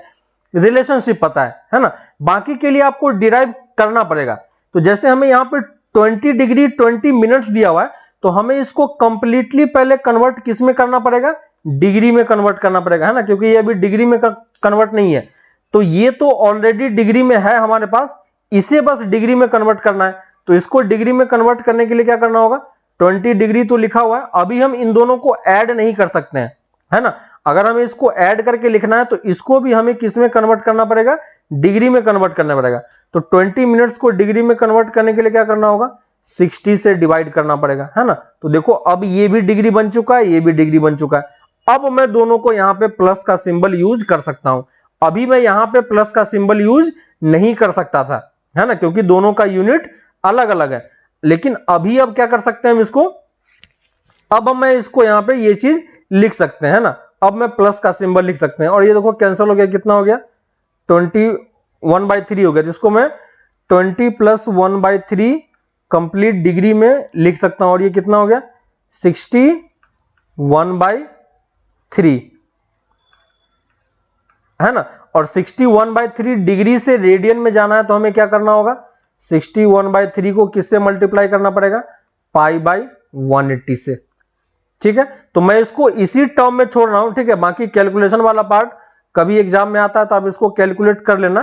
रिलेशनशिप पता है ना। बाकी के लिए आपको डिराइव करना पड़ेगा। तो जैसे हमें यहाँ पे 20 डिग्री 20 मिनट्स दिया हुआ है, तो हमें इसको कंप्लीटली पहले कन्वर्ट किस में करना पड़ेगा, डिग्री में कन्वर्ट करना पड़ेगा, है ना, क्योंकि ये अभी डिग्री में कन्वर्ट नहीं है। तो ये तो ऑलरेडी डिग्री में है हमारे पास, इसे बस डिग्री में कन्वर्ट करना है। तो इसको डिग्री में कन्वर्ट करने के लिए क्या करना होगा, 20 डिग्री तो लिखा हुआ है, अभी हम इन दोनों को ऐड नहीं कर सकते हैं, है ना। अगर हमें इसको ऐड करके लिखना है तो इसको भी हमें किस में कन्वर्ट करना पड़ेगा, डिग्री में कन्वर्ट करना पड़ेगा। तो 20 मिनट्स को डिग्री में कन्वर्ट करने के लिए क्या करना होगा, 60 से डिवाइड करना पड़ेगा, है ना। तो देखो अब ये भी डिग्री बन चुका है, ये भी डिग्री बन चुका है। अब मैं दोनों को यहां पे प्लस का सिंबल यूज कर सकता हूं। अभी मैं यहां पे प्लस का सिंबल यूज नहीं कर सकता था, है ना, क्योंकि दोनों का यूनिट अलग अलग है। लेकिन अभी अब क्या कर सकते हैं हम इसको, अब मैं इसको यहां पे ये चीज लिख सकते हैं, है ना। अब मैं प्लस का सिंबल लिख सकते हैं, और ये देखो कैंसिल हो गया, कितना हो गया, 21/3 हो गया, जिसको मैं 20 + 1/3 कंप्लीट डिग्री में लिख सकता हूं। और ये कितना हो गया, 61/3, है ना। और 61/3 डिग्री से रेडियन में जाना है तो हमें क्या करना होगा, 61/3 को किससे मल्टीप्लाई करना पड़ेगा, π/180 से। ठीक है, तो मैं इसको इसी टर्म में छोड़ रहा हूं, ठीक है। बाकी कैलकुलेशन वाला पार्ट कभी एग्जाम में आता है तो आप इसको कैलकुलेट कर लेना।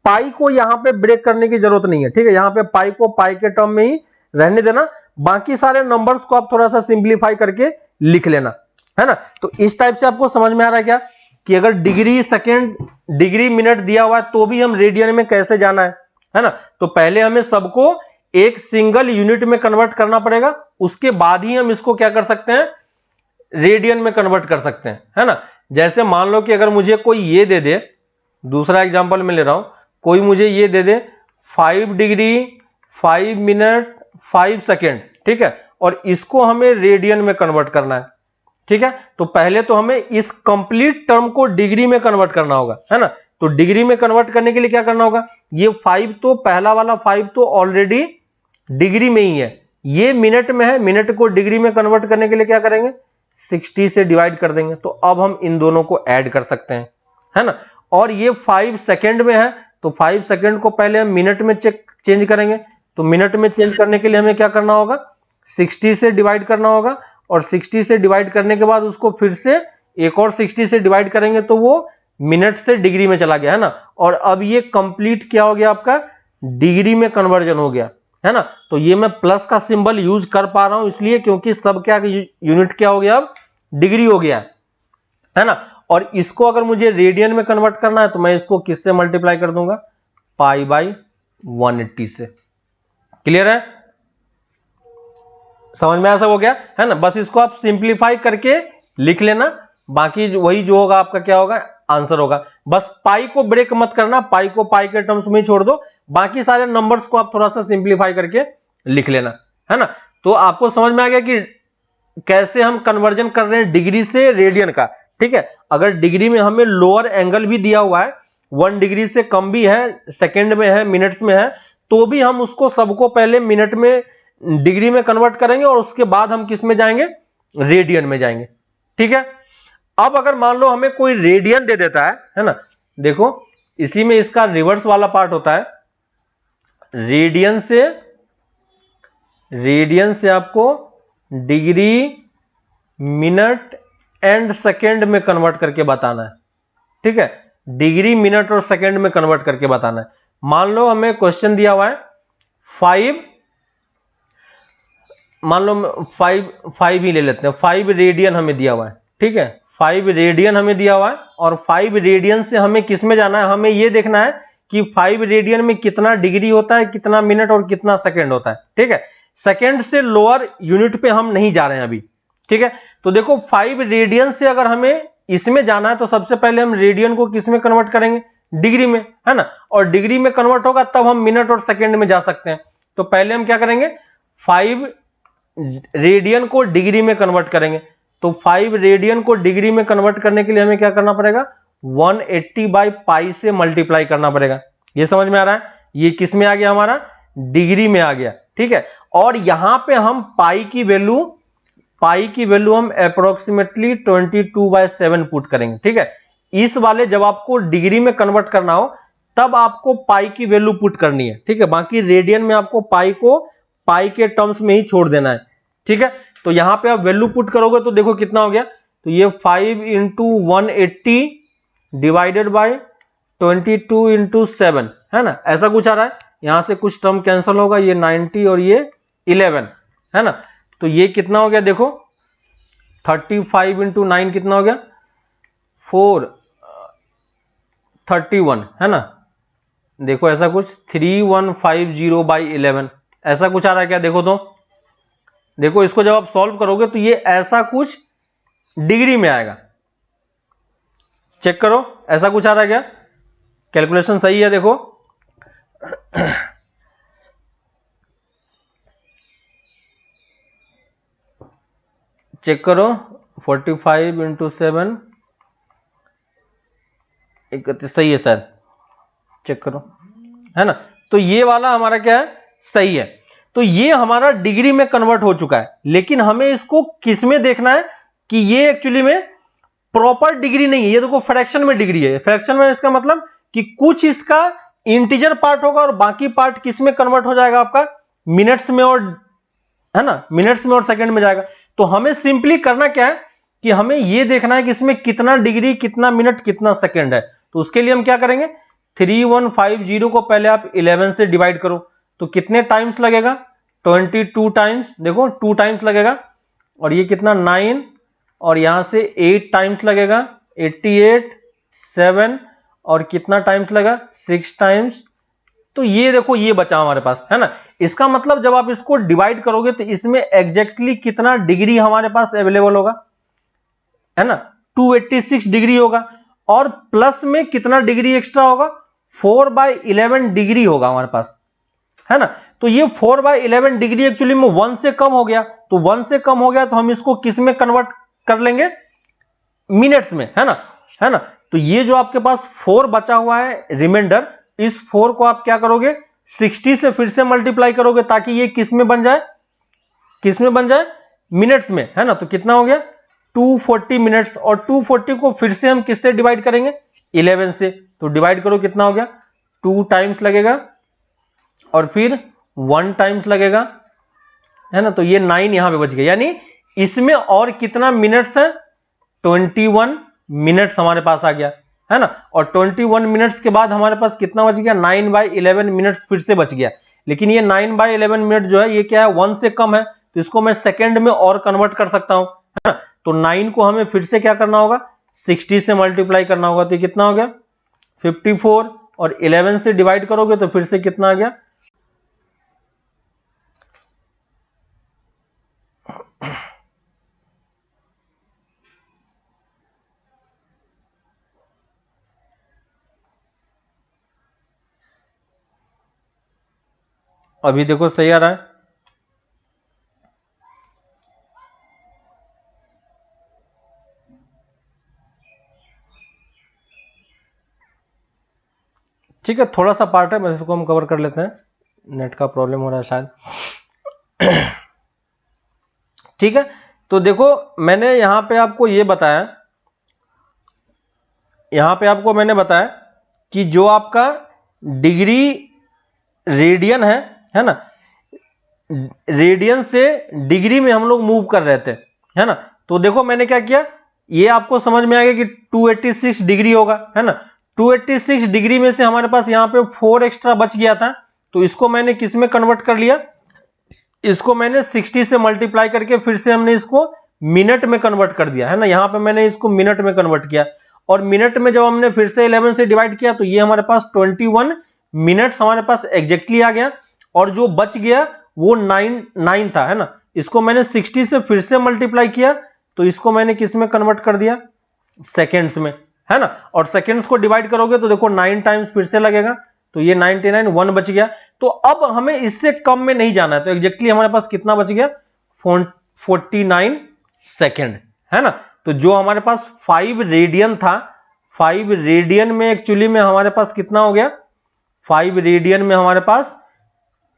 पाई को यहां पे ब्रेक करने की जरूरत नहीं है, ठीक है। यहां पे पाई को पाई के टर्म में ही रहने देना, बाकी सारे नंबर्स को आप थोड़ा सा सिंप्लीफाई करके लिख लेना, है ना। तो इस टाइप से आपको समझ में आ रहा है क्या, कि अगर डिग्री सेकेंड डिग्री मिनट दिया हुआ है तो भी हम रेडियन में कैसे जाना है ना। तो पहले हमें सबको एक सिंगल यूनिट में कन्वर्ट करना पड़ेगा, उसके बाद ही हम इसको क्या कर सकते हैं, रेडियन में कन्वर्ट कर सकते हैं, है ना। जैसे मान लो कि अगर मुझे कोई ये दे दे, दूसरा एग्जांपल मैं ले रहा हूं, कोई मुझे ये दे दे 5 डिग्री 5 मिनट 5 सेकेंड, ठीक है, और इसको हमें रेडियन में कन्वर्ट करना है, ठीक है। तो पहले तो हमें इस कंप्लीट टर्म को डिग्री में कन्वर्ट करना होगा, है ना। तो डिग्री में कन्वर्ट करने के लिए क्या करना होगा, ये 5 तो पहला वाला 5 तो ऑलरेडी डिग्री में ही है, ये मिनट में है, मिनट को डिग्री में कन्वर्ट करने के लिए क्या करेंगे, 60 से डिवाइड कर देंगे। तो अब हम इन दोनों को ऐड कर सकते हैं, है ना। और ये 5 सेकेंड में है, तो 5 सेकेंड को पहले हम मिनट में चेंज करेंगे। तो मिनट में चेंज करने के लिए हमें क्या करना होगा, 60 से डिवाइड करना होगा, और 60 से डिवाइड करने के बाद उसको फिर से एक और 60 से डिवाइड करेंगे तो वो मिनट से डिग्री में चला गया, है ना। और अब ये कंप्लीट क्या हो गया, आपका डिग्री में कन्वर्जन हो गया, है ना। तो ये मैं प्लस का सिंबल यूज कर पा रहा हूं इसलिए क्योंकि सब क्या यूनिट क्या हो गया, अब डिग्री हो गया, है ना। और इसको अगर मुझे रेडियन में कन्वर्ट करना है तो मैं इसको किससे मल्टीप्लाई कर दूंगा, पाई बाई 180 से। क्लियर है, समझ में ऐसा हो गया है ना। बस इसको आप सिंप्लीफाई करके लिख लेना, बाकी वही जो होगा आपका क्या होगा, आंसर होगा। बस पाई को ब्रेक मत करना, पाई को पाई के टर्म्स में ही छोड़ दो, बाकी सारे नंबर्स को आप थोड़ा सा सिंप्लीफाई करके लिख लेना, है ना। तो आपको समझ में आ गया कि कैसे हम कन्वर्जन कर रहे हैं डिग्री से रेडियन का। ठीक है, अगर डिग्री में हमें लोअर एंगल भी दिया हुआ है, 1 डिग्री से कम भी है, सेकेंड में है, मिनट्स में है, तो भी हम उसको सबको पहले मिनट में डिग्री में कन्वर्ट करेंगे और उसके बाद हम किस में जाएंगे, रेडियन में जाएंगे। ठीक है, अब अगर मान लो हमें कोई रेडियन दे देता है ना, देखो इसी में इसका रिवर्स वाला पार्ट होता है। रेडियन से आपको डिग्री, मिनट एंड सेकेंड में कन्वर्ट करके बताना है। ठीक है, डिग्री, मिनट और सेकेंड में कन्वर्ट करके बताना है। मान लो हमें क्वेश्चन दिया हुआ है 5, मान लो 5 ही ले लेते हैं, 5 रेडियन हमें दिया हुआ है। ठीक है, 5 रेडियन हमें दिया हुआ है और 5 रेडियन से हमें किस में जाना है, हमें यह देखना है कि 5 रेडियन में कितना डिग्री होता है, कितना मिनट और कितना सेकेंड होता है। ठीक है, सेकेंड से लोअर यूनिट पे हम नहीं जा रहे हैं अभी। ठीक है, तो देखो 5 रेडियन से अगर हमें इसमें जाना है तो सबसे पहले हम रेडियन को किस में कन्वर्ट करेंगे, डिग्री में, है ना। और डिग्री में कन्वर्ट होगा तब हम मिनट और सेकेंड में जा सकते हैं। तो पहले हम क्या करेंगे, 5 रेडियन को डिग्री में कन्वर्ट करेंगे। तो 5 रेडियन को डिग्री में कन्वर्ट करने के लिए हमें क्या करना पड़ेगा, 180 बाई पाई से मल्टीप्लाई करना पड़ेगा। ये समझ में आ रहा है, ये किस में आ गया, हमारा डिग्री में आ गया। ठीक है, और यहां पे हम पाई की वैल्यू हम अप्रोक्सीमेटली 22/7 पुट करेंगे। ठीक है, इस वाले जब आपको डिग्री में कन्वर्ट करना हो तब आपको पाई की वैल्यू पुट करनी है। ठीक है, बाकी रेडियन में आपको पाई को पाई के टर्म्स में ही छोड़ देना है। ठीक है, तो यहां पे आप वैल्यू पुट करोगे तो देखो कितना हो गया, तो ये 5 × 180 डिवाइडेड बाय 22 × 7, है ना, ऐसा कुछ आ रहा है। यहां से कुछ टर्म कैंसिल होगा, ये 90 और ये 11, है ना। तो ये कितना हो गया, देखो 35 × 9 कितना हो गया, 431, है ना। देखो ऐसा कुछ 3150/11 ऐसा कुछ आ रहा है क्या, देखो तो देखो इसको जब आप सॉल्व करोगे तो ये ऐसा कुछ डिग्री में आएगा। चेक करो ऐसा कुछ आ रहा है क्या, कैलकुलेशन सही है, देखो चेक करो 45 × 7 31 सही है शायद, चेक करो, है ना। तो ये वाला हमारा क्या है, सही है। तो ये हमारा डिग्री में कन्वर्ट हो चुका है, लेकिन हमें इसको किस में देखना है कि ये एक्चुअली में प्रॉपर डिग्री नहीं है, ये देखो फ्रैक्शन में डिग्री है। फ्रैक्शन में इसका मतलब कि कुछ इसका इंटीजर पार्ट होगा और बाकी पार्ट किस में कन्वर्ट हो जाएगा, आपका मिनट्स में, और है ना, मिनट्स में और सेकंड में जाएगा। तो हमें सिंपली करना क्या है कि हमें यह देखना है कि इसमें कितना डिग्री, कितना मिनट, कितना सेकंड है। तो उसके लिए हम क्या करेंगे, 3150 को पहले आप 11 से डिवाइड करो, तो कितने टाइम्स लगेगा, 22 टाइम्स, देखो 2 टाइम्स लगेगा, और ये कितना 9, और यहां से 8 टाइम्स लगेगा, 88, 7, और कितना टाइम्स लगा, 6 टाइम्स। तो ये देखो ये बचा हमारे पास, है ना। इसका मतलब जब आप इसको डिवाइड करोगे तो इसमें एग्जैक्टली कितना डिग्री हमारे पास अवेलेबल होगा, है ना, 286 डिग्री होगा, और प्लस में कितना डिग्री एक्स्ट्रा होगा, 4/11 डिग्री होगा हमारे पास, है ना। तो ये 4/11 डिग्री एक्चुअली में 1 से कम हो गया, तो 1 से कम हो गया तो हम इसको किस में कन्वर्ट कर लेंगे, मिनट्स में, है ना, है ना। तो ये जो आपके पास 4 बचा हुआ है रिमाइंडर, इस 4 को आप क्या करोगे, 60 से फिर से मल्टीप्लाई करोगे ताकि ये किस में बन जाए, किस में बन जाए, मिनट्स में, है ना। तो कितना हो गया, 240 मिनट्स, और 240 को फिर से हम किससे डिवाइड करेंगे, 11 से। तो डिवाइड करो कितना हो गया, 2 टाइम्स लगेगा और फिर 1 टाइम्स लगेगा, है ना। तो ये 9 यहां पे बच गया, यानी इसमें और कितना मिनट्स है, 21 मिनट्स हमारे पास आ गया, है ना। और 21 मिनट्स के बाद हमारे पास कितना बच गया, 9/11 मिनट्स फिर से बच गया। लेकिन ये 9/11 मिनट जो है ये क्या है, 1 से कम है, तो इसको मैं सेकंड में और कन्वर्ट कर सकता हूं, है ना। तो 9 को हमें फिर से क्या करना होगा, 60 से मल्टीप्लाई करना होगा, तो कितना हो गया 54, और 11 से डिवाइड करोगे तो फिर से कितना आ गया, अभी देखो सही आ रहा है। ठीक है, थोड़ा सा पार्ट है, बस इसको हम कवर कर लेते हैं, नेट का प्रॉब्लम हो रहा है शायद। ठीक है, तो देखो मैंने यहां पे आपको ये बताया, यहां पे आपको मैंने बताया कि जो आपका डिग्री रेडियन है ना, रेडियन से डिग्री में हम लोग मूव कर रहे थे, है ना। तो देखो मैंने क्या किया, ये आपको समझ में आ गया कि 286 डिग्री होगा, है ना। 286 डिग्री में से हमारे पास यहाँ पे 4 एक्स्ट्रा बच गया था, तो इसको मैंने किस में कन्वर्ट कर लिया, इसको मैंने 60 से मल्टीप्लाई करके फिर से हमने इसको मिनट में कन्वर्ट कर दिया, है ना। यहां पे मैंने इसको मिनट में कन्वर्ट किया, और मिनट में जब हमने फिर से 11 से डिवाइड किया तो ये हमारे पास 21 मिनट्स हमारे पास एग्जैक्टली आ गया, और जो बच गया वो 9 था, है ना। इसको मैंने 60 से फिर से मल्टीप्लाई किया, तो इसको मैंने किस में कन्वर्ट कर दिया, सेकेंड्स में, है ना। और सेकेंड्स को डिवाइड करोगे तो देखो 9 टाइम्स फिर से लगेगा, तो ये 99, 1 बच गया। तो अब हमें इससे कम में नहीं जाना है, तो एग्जैक्टली हमारे पास कितना बच गया, 49 सेकेंड, है ना। तो जो हमारे पास 5 रेडियन था, 5 रेडियन में एक्चुअली में हमारे पास कितना हो गया, 5 रेडियन में हमारे पास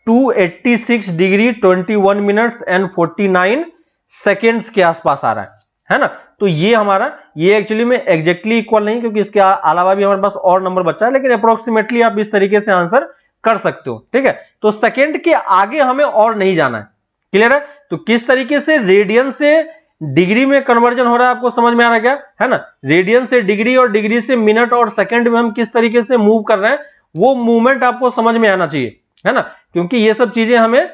286 डिग्री 21 मिनट्स एंड 49 सेकेंड्स के आसपास आ रहा है ना। तो ये हमारा, ये एक्चुअली में एग्जैक्टली इक्वल नहीं, क्योंकि इसके अलावा भी हमारे पास और नंबर बचा है, लेकिन अप्रोक्सीमेटली आप इस तरीके से आंसर कर सकते हो, ठीक है। तो सेकेंड के आगे हमें और नहीं जाना है, क्लियर है। तो किस तरीके से रेडियन से डिग्री में कन्वर्जन हो रहा है आपको समझ में आ रहा है क्या, है ना। रेडियन से डिग्री और डिग्री से मिनट और सेकेंड में हम किस तरीके से मूव कर रहे हैं, वो मूवमेंट आपको समझ में आना चाहिए, है ना, क्योंकि ये सब चीजें हमें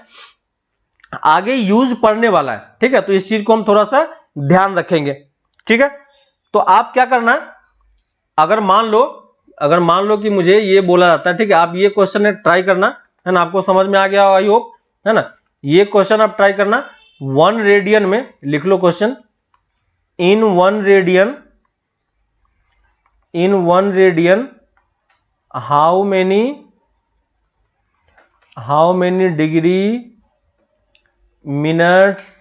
आगे यूज पड़ने वाला है, ठीक है। तो इस चीज को हम थोड़ा सा ध्यान रखेंगे, ठीक है। तो आप क्या करना, अगर मान लो कि मुझे ये बोला जाता है, ठीक है, आप ये क्वेश्चन ट्राई करना, है ना, आपको समझ में आ गया आई होप, है ना। ये क्वेश्चन आप ट्राई करना, 1 रेडियन में लिख लो question, in 1 radian how many degree minutes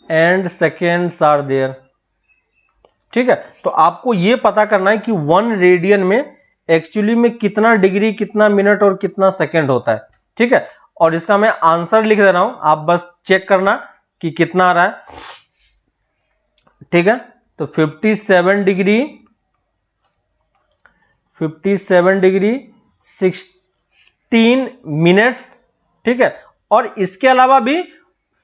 and seconds are there, ठीक है। तो आपको यह पता करना है कि 1 रेडियन में एक्चुअली में कितना डिग्री, कितना मिनट और कितना सेकेंड होता है, ठीक है। और इसका मैं आंसर लिख दे रहा हूं, आप बस चेक करना कि कितना आ रहा है, ठीक है। तो 57 डिग्री 16 मिनट्स, ठीक है। और इसके अलावा भी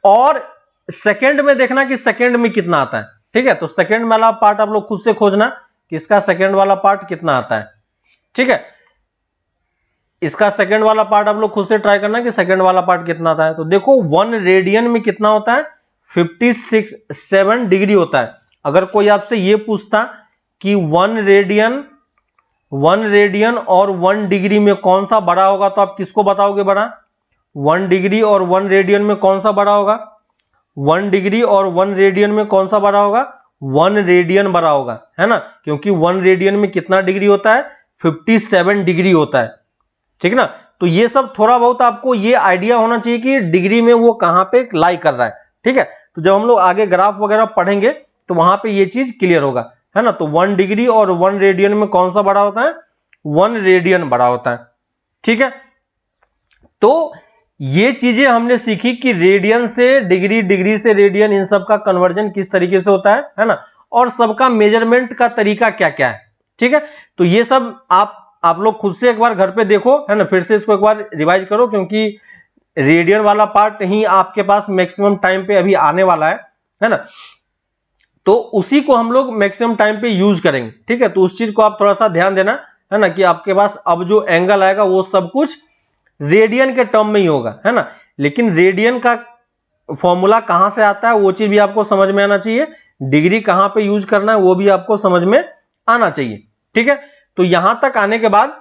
और सेकेंड में देखना कि सेकेंड में कितना आता है, ठीक है। तो सेकेंड वाला पार्ट आप लोग खुद से खोजना कि इसका सेकेंड वाला पार्ट कितना आता है, ठीक है। इसका सेकेंड वाला पार्ट आप लोग खुद से ट्राई करना कि सेकेंड वाला पार्ट कितना आता है। तो देखो 1 रेडियन में कितना होता है, 57 डिग्री होता है। अगर कोई आपसे ये पूछता कि 1 रेडियन और 1 डिग्री में कौन सा बड़ा होगा, तो आप किसको बताओगे बड़ा, 1 डिग्री और 1 रेडियन में कौन सा बड़ा होगा, 1 डिग्री और 1 रेडियन में कौन सा बड़ा होगा, 1 रेडियन बड़ा होगा, है ना, क्योंकि 1 रेडियन में कितना डिग्री होता है, 57 डिग्री होता है, ठीक ना। तो ये सब थोड़ा बहुत आपको ये आइडिया होना चाहिए कि डिग्री में वो कहां पे लाई कर रहा है, ठीक है। तो जब हम लोग आगे ग्राफ वगैरह पढ़ेंगे तो वहां पे ये चीज क्लियर होगा, है ना। तो 1 डिग्री और 1 रेडियन में कौन सा बड़ा होता है, 1 रेडियन बड़ा होता है, ठीक है। तो ये चीजें हमने सीखी कि रेडियन से डिग्री, डिग्री से रेडियन, इन सब का कन्वर्जन किस तरीके से होता है ना, और सबका मेजरमेंट का तरीका क्या क्या है, ठीक है। तो ये सब आप लोग खुद से एक बार घर पे देखो, है ना, फिर से इसको एक बार रिवाइज करो, क्योंकि रेडियन वाला पार्ट ही आपके पास मैक्सिमम टाइम पे अभी आने वाला है ना। तो उसी को हम लोग मैक्सिमम टाइम पे यूज करेंगे, ठीक है। तो उस चीज को आप थोड़ा सा ध्यान देना, है ना, कि आपके पास अब जो एंगल आएगा वो सब कुछ रेडियन के टर्म में ही होगा, है ना। लेकिन रेडियन का फॉर्मूला कहां से आता है वो चीज भी आपको समझ में आना चाहिए। डिग्री कहां पे यूज करना है वो भी आपको समझ में आना चाहिए। ठीक है, तो यहां तक आने के बाद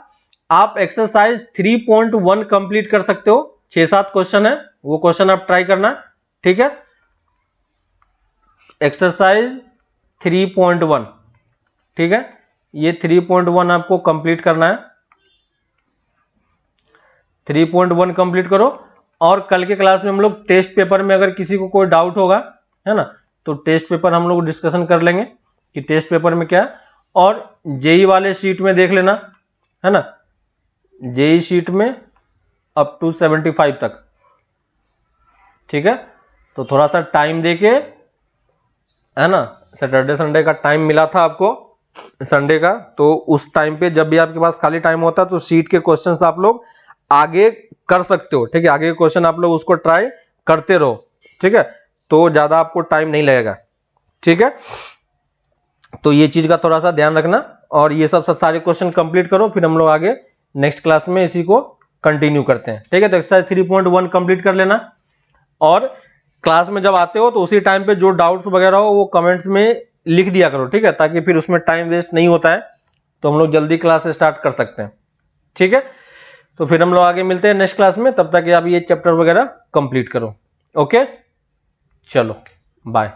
आप एक्सरसाइज 3.1 कंप्लीट कर सकते हो। 6-7 क्वेश्चन है, वो क्वेश्चन आप ट्राई करना। ठीक है, एक्सरसाइज 3.1, ठीक है, ये 3.1 आपको कंप्लीट करना है। 3.1 कंप्लीट करो और कल के क्लास में हम लोग टेस्ट पेपर में अगर किसी को कोई डाउट होगा, है ना, तो टेस्ट पेपर हम लोग डिस्कशन कर लेंगे कि टेस्ट पेपर में क्या है। और जेई वाले शीट में देख लेना, है ना, जेई शीट में अप टू 75 तक। ठीक है, तो थोड़ा सा टाइम देके, है ना, सैटरडे संडे का टाइम मिला था आपको संडे का, तो उस टाइम पे जब भी आपके पास खाली टाइम होता है तो शीट के क्वेश्चंस आप लोग आगे कर सकते हो। ठीक है, आगे के क्वेश्चन आप लोग उसको ट्राई करते रहो। ठीक है, तो ज्यादा आपको टाइम नहीं लगेगा। ठीक है, तो ये चीज का थोड़ा सा ध्यान रखना और ये सब सारे क्वेश्चन कंप्लीट करो, फिर हम लोग आगे नेक्स्ट क्लास में इसी को कंटिन्यू करते हैं। ठीक है, तो एक्सरसाइज 3.1 कंप्लीट कर लेना और क्लास में जब आते हो तो उसी टाइम पे जो डाउट्स वगैरह हो वो कमेंट्स में लिख दिया करो। ठीक है, ताकि फिर उसमें टाइम वेस्ट नहीं होता है, तो हम लोग जल्दी क्लास स्टार्ट कर सकते हैं। ठीक है, तो फिर हम लोग आगे मिलते हैं नेक्स्ट क्लास में, तब तक आप ये चैप्टर वगैरह कंप्लीट करो। ओके, चलो बाय।